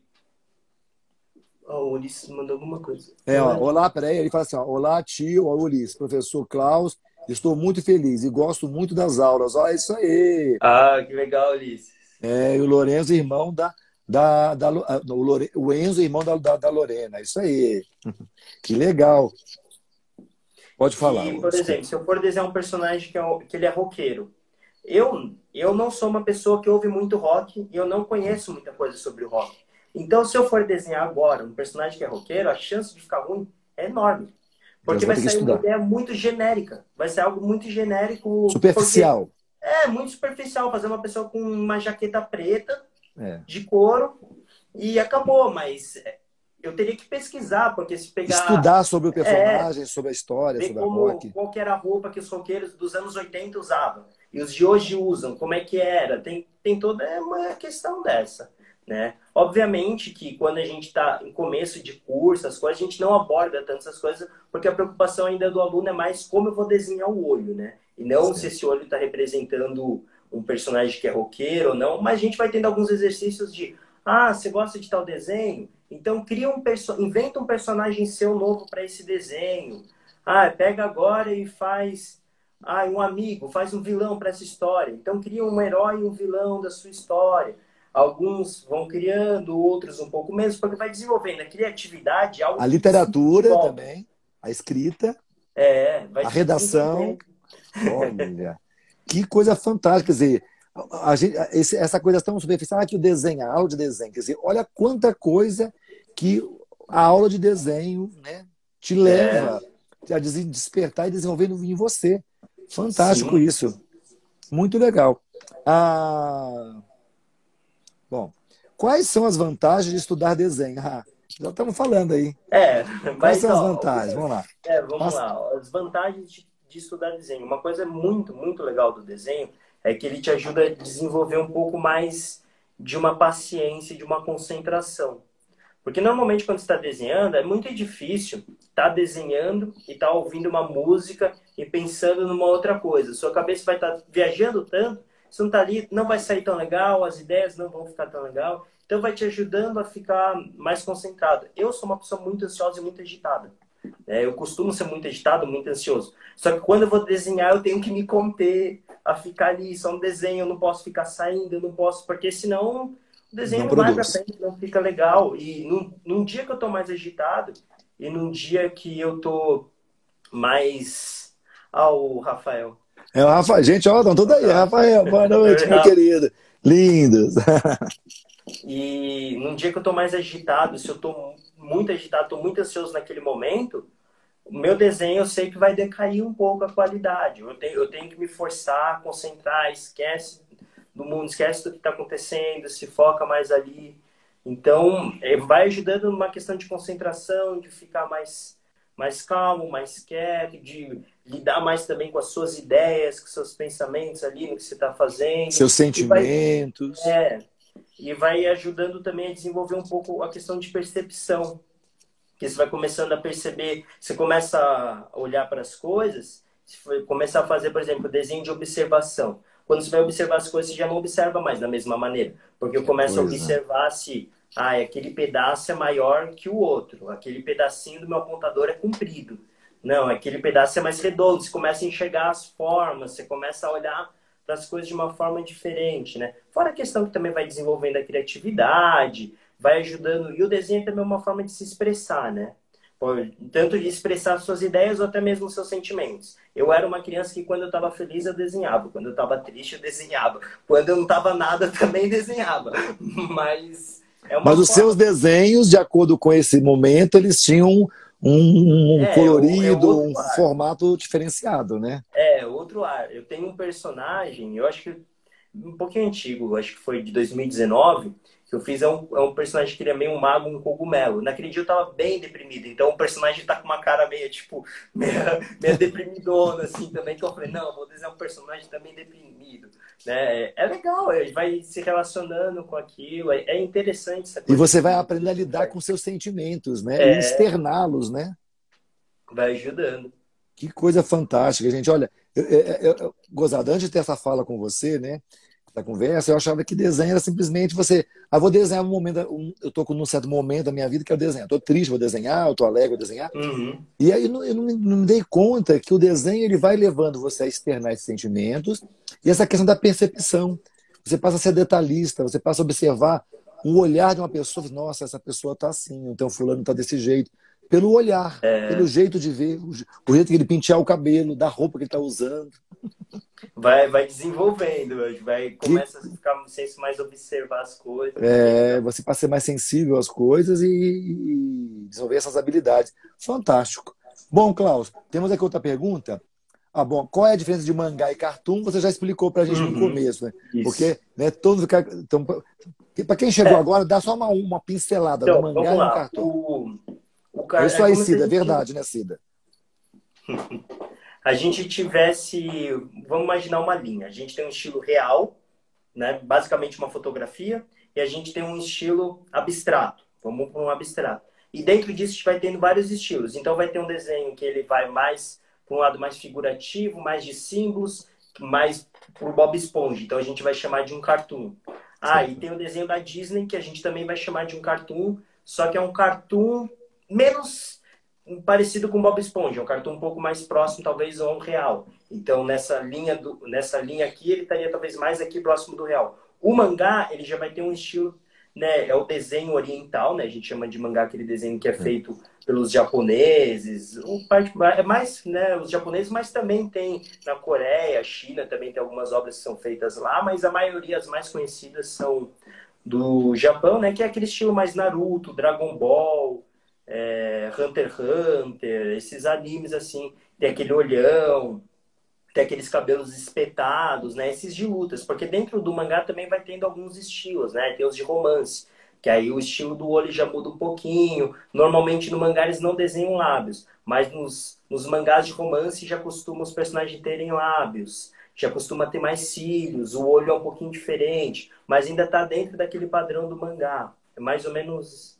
o Ulisses mandou alguma coisa. Ó, olá, peraí, ele fala assim, ó, olá, tio, ó, Ulisses, professor Klaus, estou muito feliz e gosto muito das aulas. Ó, é isso aí. Ah, que legal, Ulisses. E o Lorenzo, irmão o Enzo, irmão da Lorena, é isso aí. Que legal. Pode falar, E, ô, por exemplo, desculpa. se eu for desenhar um personagem que ele é roqueiro, eu não sou uma pessoa que ouve muito rock e eu não conheço muita coisa sobre o rock. Então, se eu for desenhar agora um personagem que é roqueiro, a chance de ficar ruim é enorme. Deus, Porque vou vai ter que sair uma estudar. ideia muito genérica. Vai ser algo muito genérico, porque Superficial. é muito superficial fazer uma pessoa com uma jaqueta preta É. de couro e acabou. Mas eu teria que pesquisar, porque se pegar Estudar sobre o é, personagem, sobre a história, ver sobre a rock. qual que era a roupa que os roqueiros dos anos 80 usavam e os de hoje usam, como é que era, tem toda uma questão dessa, né? Obviamente que quando a gente está em começo de curso, as coisas, a gente não aborda tanto essas coisas, porque a preocupação ainda do aluno é mais como eu vou desenhar o olho, né? E não se Certo. esse olho está representando um personagem que é roqueiro ou não, mas a gente vai tendo alguns exercícios de, você gosta de tal desenho? Então inventa um personagem seu novo para esse desenho. Pega agora e faz um amigo, faz um vilão para essa história. Então cria um herói e um vilão da sua história. Alguns vão criando, outros um pouco menos, porque vai desenvolvendo. A criatividade é algo A que se literatura desenvolve. também, a escrita, Vai a se redação. desenvolvendo. Olha, que coisa fantástica. Quer dizer, essa coisa tão superficial, que o desenho, a aula de desenho. Quer dizer, olha quanta coisa que a aula de desenho, né, te leva a despertar e desenvolver em você. Fantástico Sim. isso. Muito legal. Ah, bom, quais são as vantagens de estudar desenho? Já estamos falando aí. É, Quais mas são as ó, vantagens? Vamos lá. vamos Passa- lá. As vantagens de estudar desenho. Uma coisa muito, muito legal do desenho é que ele te ajuda a desenvolver um pouco mais de uma paciência, e de uma concentração. Porque normalmente quando você está desenhando, é muito difícil estar desenhando e estar ouvindo uma música e pensando numa outra coisa. Sua cabeça vai estar viajando tanto, você não está ali, não vai sair tão legal, as ideias não vão ficar tão legal. Então vai te ajudando a ficar mais concentrado. Eu sou uma pessoa muito ansiosa e muito agitada. Eu costumo ser muito agitado, muito ansioso. Só que quando eu vou desenhar, eu tenho que me conter a ficar ali. Só um desenho, eu não posso ficar saindo, eu não posso, porque senão o desenho Não não vai para produz. frente, não fica legal. E num dia que eu tô mais agitado e num dia que eu tô mais. O Rafael. É o Rafael. Gente, ó, estão todos aí. Rafael, boa noite, meu querido. Lindos. E num dia que eu tô mais agitado, se eu tô muito agitado, tô muito ansioso naquele momento, o meu desenho eu sei que vai decair um pouco a qualidade. Eu tenho que me forçar, concentrar, esquece do mundo, esquece do que está acontecendo, se foca mais ali. Então, vai ajudando numa questão de concentração, de ficar mais mais calmo, mais quieto, de lidar mais também com as suas ideias, com os seus pensamentos ali no que você está fazendo. Seus E vai, sentimentos. é, e vai ajudando também a desenvolver um pouco a questão de percepção. Porque você vai começando a perceber, você começa a olhar para as coisas, você começa a fazer, por exemplo, desenho de observação. Quando você vai observar as coisas, você já não observa mais da mesma maneira. Porque eu Que começo a coisa. observar se aquele pedaço é maior que o outro, aquele pedacinho do meu apontador é comprido. Não, aquele pedaço é mais redondo. Você começa a enxergar as formas, você começa a olhar para as coisas de uma forma diferente, né? Fora a questão que também vai desenvolvendo a criatividade, vai ajudando. E o desenho também é uma forma de se expressar, né? Tanto de expressar suas ideias ou até mesmo seus sentimentos. Eu era uma criança que quando eu estava feliz eu desenhava, quando eu estava triste eu desenhava, quando eu não estava nada também desenhava. Mas é uma Mas os seus forma. desenhos, de acordo com esse momento, eles tinham um É colorido, um outro ar. formato diferenciado, né? É outro ar. Eu tenho um personagem, eu acho que um pouquinho antigo, acho que foi de 2019, que eu fiz é um personagem que ele é meio um mago, um cogumelo. Naquele dia eu tava bem deprimido, então o personagem tá com uma cara meio, tipo, meio deprimidona, assim, também, que eu falei, não, eu vou desenhar um personagem também deprimido, né? É legal, ele vai se relacionando com aquilo, é interessante essa E coisa você vai de... aprender a lidar com seus sentimentos, né? E É, externá-los, né? vai ajudando. Que coisa fantástica, gente. Olha, gozado, antes de ter essa fala com você, né? Da conversa, eu achava que desenho era simplesmente você. Ah, vou desenhar um momento. Eu estou num certo momento da minha vida que eu desenho. Estou triste, vou desenhar, eu estou alegre, vou desenhar. Uhum. E aí eu não me dei conta que o desenho ele vai levando você a externar esses sentimentos e essa questão da percepção. Você passa a ser detalhista, você passa a observar o olhar de uma pessoa. Nossa, essa pessoa está assim, então fulano está desse jeito. Pelo olhar, pelo jeito de ver, o jeito que ele pentear o cabelo, da roupa que ele está usando. Vai desenvolvendo, Que começa a ficar um senso mais observar as coisas, é bem legal. você passa a ser mais sensível às coisas e desenvolver essas habilidades. Fantástico. Bom, Klaus, temos aqui outra pergunta. Ah, bom, qual é a diferença de mangá e cartoon? Você já explicou para a gente no Uhum, começo, né? isso. Porque, né, todos então, para quem chegou É, agora, dá só uma pincelada no então, mangá vamos e no lá. cartoon. É É isso aí, como se Cida, é verdade, né, Cida? a gente tivesse, vamos imaginar uma linha. A gente tem um estilo real, né? Basicamente uma fotografia, e a gente tem um estilo abstrato. Vamos para um abstrato. E dentro disso a gente vai tendo vários estilos. Então vai ter um desenho que ele vai mais para um lado mais figurativo, mais de símbolos, mais por Bob Esponja. Então a gente vai chamar de um cartoon. E Certo. tem o desenho da Disney que a gente também vai chamar de um cartoon, só que é um cartoon menos parecido com Bob Esponja, é um cartoon um pouco mais próximo, talvez, ao real. Então, nessa linha aqui, ele estaria talvez mais aqui próximo do real. O mangá, ele já vai ter um estilo, né? É o desenho oriental, né? A gente chama de mangá aquele desenho que é É. feito pelos japoneses. É mais, né? Os japoneses, mas também tem na Coreia, China, também tem algumas obras que são feitas lá, mas a maioria, as mais conhecidas, são do Japão, né? Que é aquele estilo mais Naruto, Dragon Ball, Hunter x Hunter, esses animes assim, tem aquele olhão, tem aqueles cabelos espetados, né? Esses de lutas, porque dentro do mangá também vai tendo alguns estilos, né? Tem os de romance, que aí o estilo do olho já muda um pouquinho. Normalmente no mangá eles não desenham lábios, mas nos mangás de romance já costumam os personagens terem lábios. Já costuma ter mais cílios, o olho é um pouquinho diferente, mas ainda está dentro daquele padrão do mangá. É mais ou menos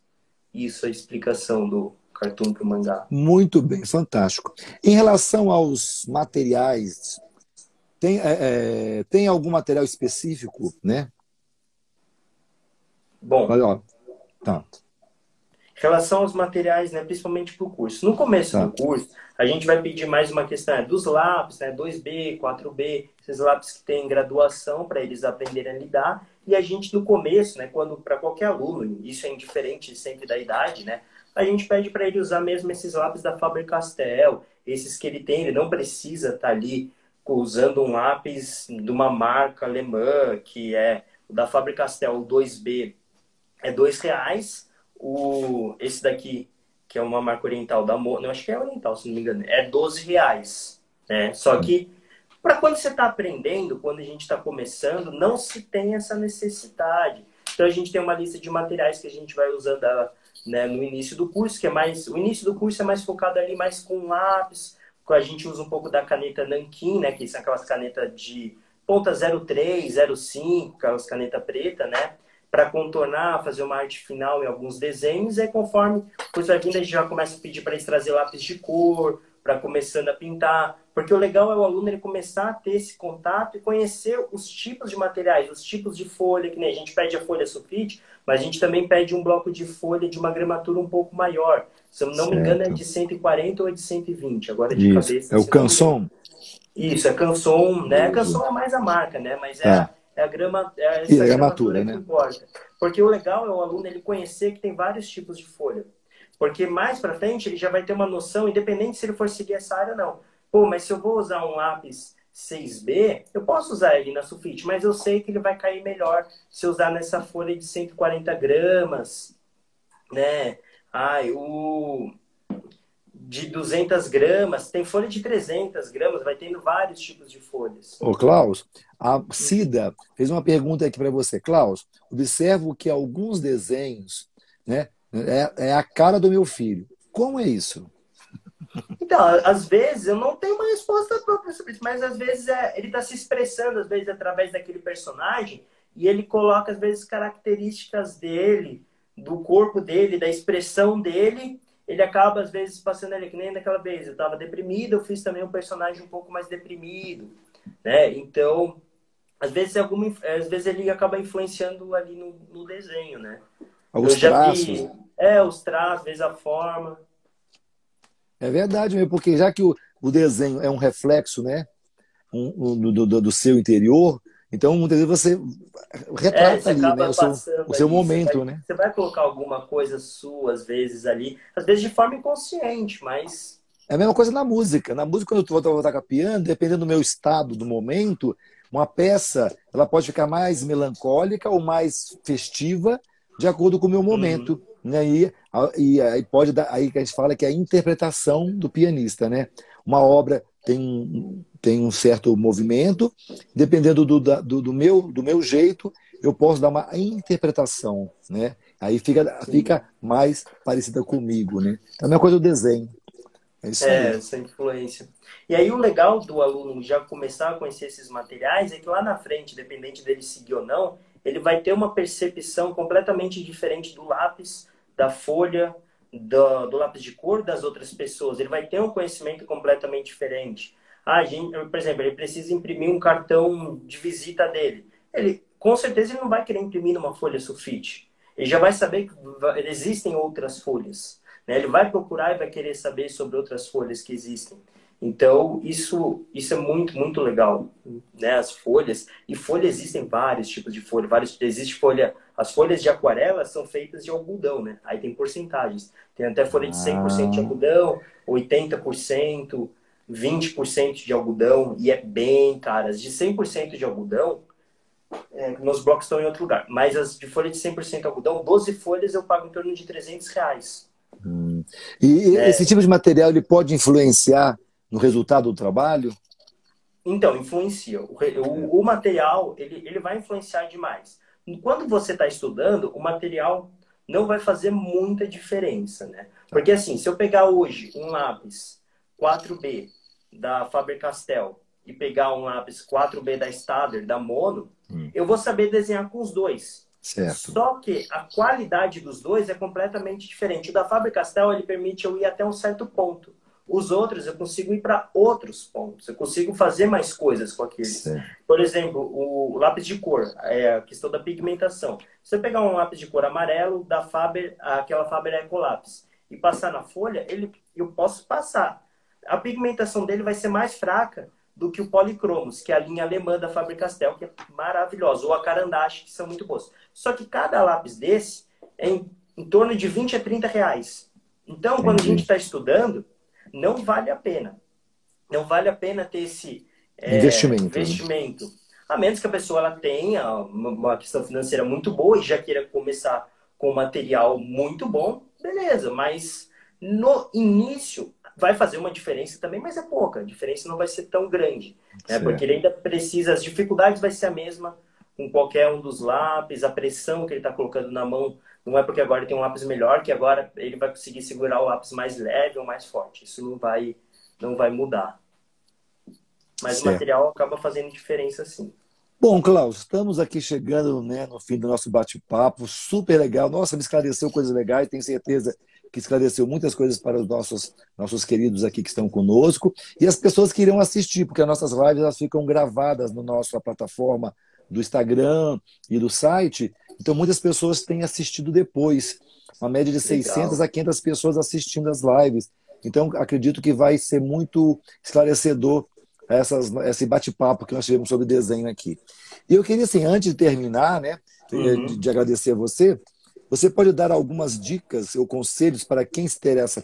isso a explicação do cartoon pro mangá. Muito bem, fantástico. Em relação aos materiais, tem algum material específico, né? Bom, Olha, ó, tá, em relação aos materiais, né, principalmente para o curso. No começo do tá. curso, a gente vai pedir mais uma questão dos lápis, né, 2B, 4B, esses lápis que têm graduação para eles aprenderem a lidar. E a gente, no começo, né, quando para qualquer aluno, isso é indiferente sempre da idade, né, a gente pede para ele usar mesmo esses lápis da Faber-Castell, esses que ele tem, ele não precisa estar ali usando um lápis de uma marca alemã, que é o da Faber-Castell, o 2B, é R$ 2. Esse daqui, que é uma marca oriental da Mo, não, acho que é oriental, se não me engano, é R$ 12. Né? Só que, para quando você está aprendendo, quando a gente está começando, não se tem essa necessidade. Então, a gente tem uma lista de materiais que a gente vai usando né, no início do curso, que é mais... O início do curso é mais focado ali mais com lápis, a gente usa um pouco da caneta Nankin, né, que são aquelas canetas de ponta 03, 05, aquelas caneta preta, né, para contornar, fazer uma arte final em alguns desenhos, e aí conforme o curso vai vindo, a gente já começa a pedir para eles trazer lápis de cor, para começando a pintar, porque o legal é o aluno ele começar a ter esse contato e conhecer os tipos de materiais, os tipos de folha, que nem a gente pede a folha sulfite, mas a gente também pede um bloco de folha de uma gramatura um pouco maior. Se eu não me engano é Certo. de 140 ou é de 120, agora de Isso. cabeça. É o Se não me engano. Canson? Isso, é Canson, né? Isso. Canson é mais a marca, né? Mas Tá. é a grama, é E essa a gramatura gramatura, que né? importa. Porque o legal é o aluno ele conhecer que tem vários tipos de folha. Porque mais para frente ele já vai ter uma noção, independente se ele for seguir essa área ou não. Pô, mas se eu vou usar um lápis 6B, eu posso usar ele na sulfite, mas eu sei que ele vai cair melhor se eu usar nessa folha de 140 gramas, né? Ai, o de 200 gramas, tem folha de 300 gramas, vai tendo vários tipos de folhas. Ô, Klaus, a Cida fez uma pergunta aqui para você. Klaus, observo que alguns desenhos, né, é a cara do meu filho. Como é isso? Então, às vezes eu não tenho uma resposta própria sobre isso, mas às vezes ele está se expressando, às vezes através daquele personagem, e ele coloca, às vezes, características dele, do corpo dele, da expressão dele, ele acaba, às vezes, passando ali, que nem naquela vez, eu estava deprimido, eu fiz também um personagem um pouco mais deprimido, né? Então, às vezes ele acaba influenciando ali no desenho, né? Eu Os já traços. vi, os traços, às vezes a forma. É verdade mesmo, porque já que o desenho é um reflexo, né, do seu interior, então muitas vezes você retrata Você ali, né, acaba o passando seu ali, momento, né? você vai colocar alguma coisa sua, às vezes, ali, às vezes de forma inconsciente, mas É a mesma coisa na música. Na música, quando eu vou tocar piano, dependendo do meu estado, do momento, uma peça ela pode ficar mais melancólica ou mais festiva, de acordo com o meu uhum, momento. Né? E aí pode dar, aí que a gente fala que é a interpretação do pianista, né? Uma obra tem um certo movimento, dependendo do meu jeito, eu posso dar uma interpretação, né? Aí sim. fica mais parecida comigo, né? Então, a mesma coisa do desenho. É isso aí. Essa influência. E aí o legal do aluno já começar a conhecer esses materiais é que lá na frente, independente dele seguir ou não, ele vai ter uma percepção completamente diferente do lápis, da folha, do lápis de cor das outras pessoas. Ele vai ter um conhecimento completamente diferente. Por exemplo, ele precisa imprimir um cartão de visita dele. Ele, com certeza, ele não vai querer imprimir numa folha sulfite. Ele já vai saber que existem outras folhas, né? Ele vai procurar e vai querer saber sobre outras folhas que existem. Então, isso é muito, muito legal, né? As folhas, e folha existem vários tipos de folha, existe folha, as folhas de aquarela são feitas de algodão, né? Aí tem porcentagens. Tem até folha de 100% de Ah, algodão, 80%, 20% de algodão, e é bem caras. De 100% de algodão, meus blocos estão em outro lugar. Mas as de folha de 100% algodão, 12 folhas eu pago em torno de R$ 300. e esse Né? tipo de material ele pode influenciar no resultado do trabalho? Então, influencia. O material, ele vai influenciar demais. Quando você está estudando, o material não vai fazer muita diferença, né? Tá. Porque assim, se eu pegar hoje um lápis 4B da Faber-Castell e pegar um lápis 4B da Staedtler, da Mono, Hum, eu vou saber desenhar com os dois. certo. Só que a qualidade dos dois é completamente diferente. O da Faber-Castell, ele permite eu ir até um certo ponto. Os outros, eu consigo ir para outros pontos. Eu consigo fazer mais coisas com aqueles. Certo. Por exemplo, o lápis de cor, a questão da pigmentação. Se eu pegar um lápis de cor amarelo da Faber, aquela Faber Ecolapse, e passar na folha, eu posso passar. A pigmentação dele vai ser mais fraca do que o Polychromos, que é a linha alemã da Faber-Castell, que é maravilhosa, ou a Carandache, que são muito boas. Só que cada lápis desse é em torno de 20 a R$ 30. Então, quando a gente Entendi. está estudando, não vale a pena. Não vale a pena ter esse Investimento, né? investimento. A menos que a pessoa ela tenha uma questão financeira muito boa e já queira começar com um material muito bom, beleza. Mas no início vai fazer uma diferença também, mas é pouca. A diferença não vai ser tão grande, né? Porque ele Certo. ainda precisa, as dificuldades vai ser a mesma com qualquer um dos lápis, a pressão que ele está colocando na mão Não é porque agora ele tem um lápis melhor que agora ele vai conseguir segurar o lápis mais leve ou mais forte. Isso não vai mudar. Mas o Certo. material acaba fazendo diferença sim. Bom, Klaus, estamos aqui chegando, né, no fim do nosso bate-papo, super legal. Nossa, me esclareceu coisas legais, tenho certeza que esclareceu muitas coisas para os nossos queridos aqui que estão conosco e as pessoas que irão assistir, porque as nossas lives elas ficam gravadas na nossa plataforma do Instagram e do site, então muitas pessoas têm assistido depois, uma média de 600 Legal. a 500 pessoas assistindo as lives. Então, acredito que vai ser muito esclarecedor esse bate-papo que nós tivemos sobre desenho aqui. E eu queria, assim, antes de terminar, né, Uhum. de agradecer a você, você pode dar algumas dicas ou conselhos para quem se interessa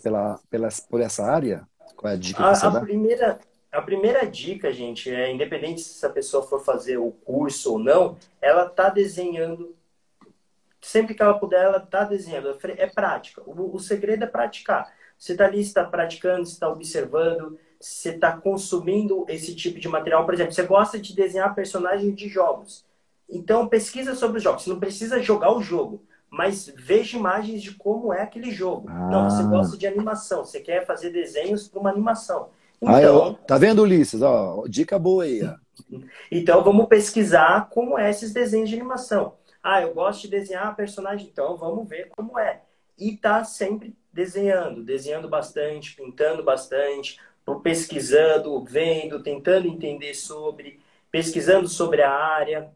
por essa área? Qual é a dica que A, você a dá? primeira, a primeira dica, gente, é independente se a pessoa for fazer o curso ou não, ela tá desenhando. Sempre que ela puder, ela tá desenhando. É prática. O segredo é praticar. Você está ali, está praticando, você está observando, você está consumindo esse tipo de material. Por exemplo, você gosta de desenhar personagens de jogos. Então, pesquisa sobre os jogos. Você não precisa jogar o jogo, mas veja imagens de como é aquele jogo. Não, você Ah, gosta de animação, você quer fazer desenhos para uma animação. Então, tá vendo, Ulisses? Ó, dica boa aí. Ó. então vamos pesquisar como é esses desenhos de animação. Ah, eu gosto de desenhar personagem, então vamos ver como é. E tá sempre desenhando, desenhando bastante, pintando bastante, pesquisando, vendo, tentando entender sobre, pesquisando sobre a área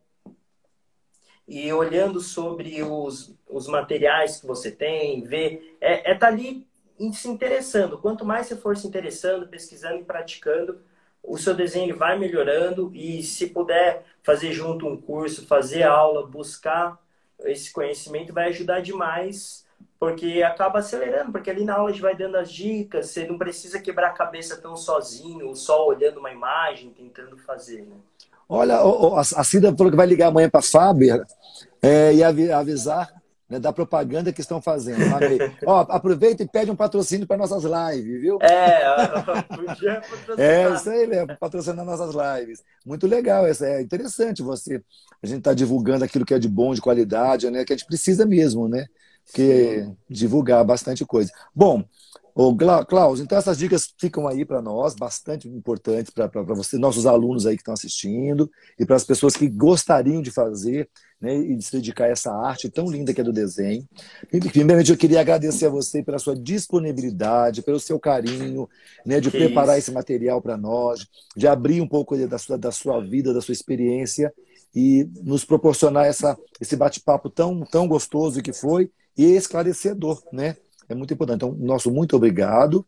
e olhando sobre os materiais que você tem, ver, tá ali se interessando. Quanto mais você for se interessando, pesquisando e praticando, o seu desenho ele vai melhorando e se puder fazer junto um curso, fazer aula, buscar esse conhecimento vai ajudar demais, porque acaba acelerando, porque ali na aula a gente vai dando as dicas, você não precisa quebrar a cabeça tão sozinho, só olhando uma imagem, tentando fazer, né? Olha, a Cida falou que vai ligar amanhã para a Faber e avisar, né, da propaganda que estão fazendo. Amei. Ó, aproveita e pede um patrocínio para nossas lives, viu? Podia É patrocinar. isso aí mesmo, patrocinando nossas lives. Muito legal, é interessante você. A gente está divulgando aquilo que é de bom, de qualidade, né? Que a gente precisa mesmo, né? Porque Sim, divulgar bastante coisa. Bom, Klaus, então essas dicas ficam aí para nós, bastante importantes para você, nossos alunos aí que estão assistindo, e para as pessoas que gostariam de fazer, né, e de se dedicar a essa arte tão linda que é do desenho. E, primeiramente, eu queria agradecer a você pela sua disponibilidade, pelo seu carinho, né, de que preparar esse isso. material para nós, de abrir um pouco da sua vida, da sua experiência e nos proporcionar esse bate-papo tão gostoso que foi e esclarecedor, né? É muito importante. Então, nosso muito obrigado.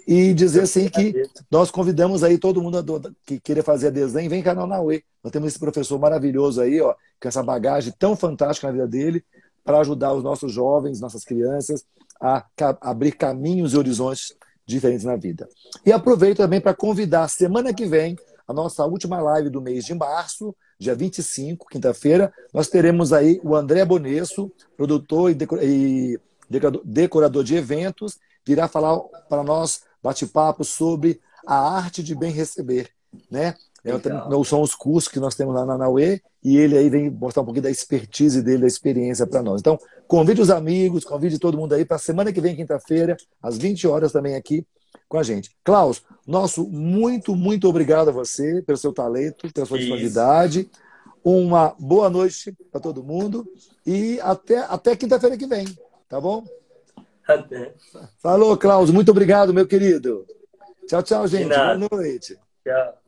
E dizer Eu que assim que agradeço. nós convidamos aí todo mundo que queira fazer desenho, vem cá na Nauê. Nós temos esse professor maravilhoso aí, ó, com essa bagagem tão fantástica na vida dele, para ajudar os nossos jovens, nossas crianças, a abrir caminhos e horizontes diferentes na vida. E aproveito também para convidar semana que vem a nossa última live do mês de março, dia 25, quinta-feira, nós teremos aí o André Bonesso, produtor e decorador de eventos, virá falar para nós bate-papo sobre a arte de bem receber, né? Legal. Não são os cursos que nós temos lá na Naue e ele aí vem mostrar um pouquinho da expertise dele, da experiência para nós. Então, convide os amigos, convide todo mundo aí para semana que vem, quinta-feira, às 20 horas também aqui com a gente. Klaus, nosso muito obrigado a você pelo seu talento, pela sua Que isso. disponibilidade. Uma boa noite para todo mundo e até quinta-feira que vem, tá bom? Até. Falou, Klaus. Muito obrigado, meu querido. Tchau, tchau, De gente. Boa nada. noite. Tchau.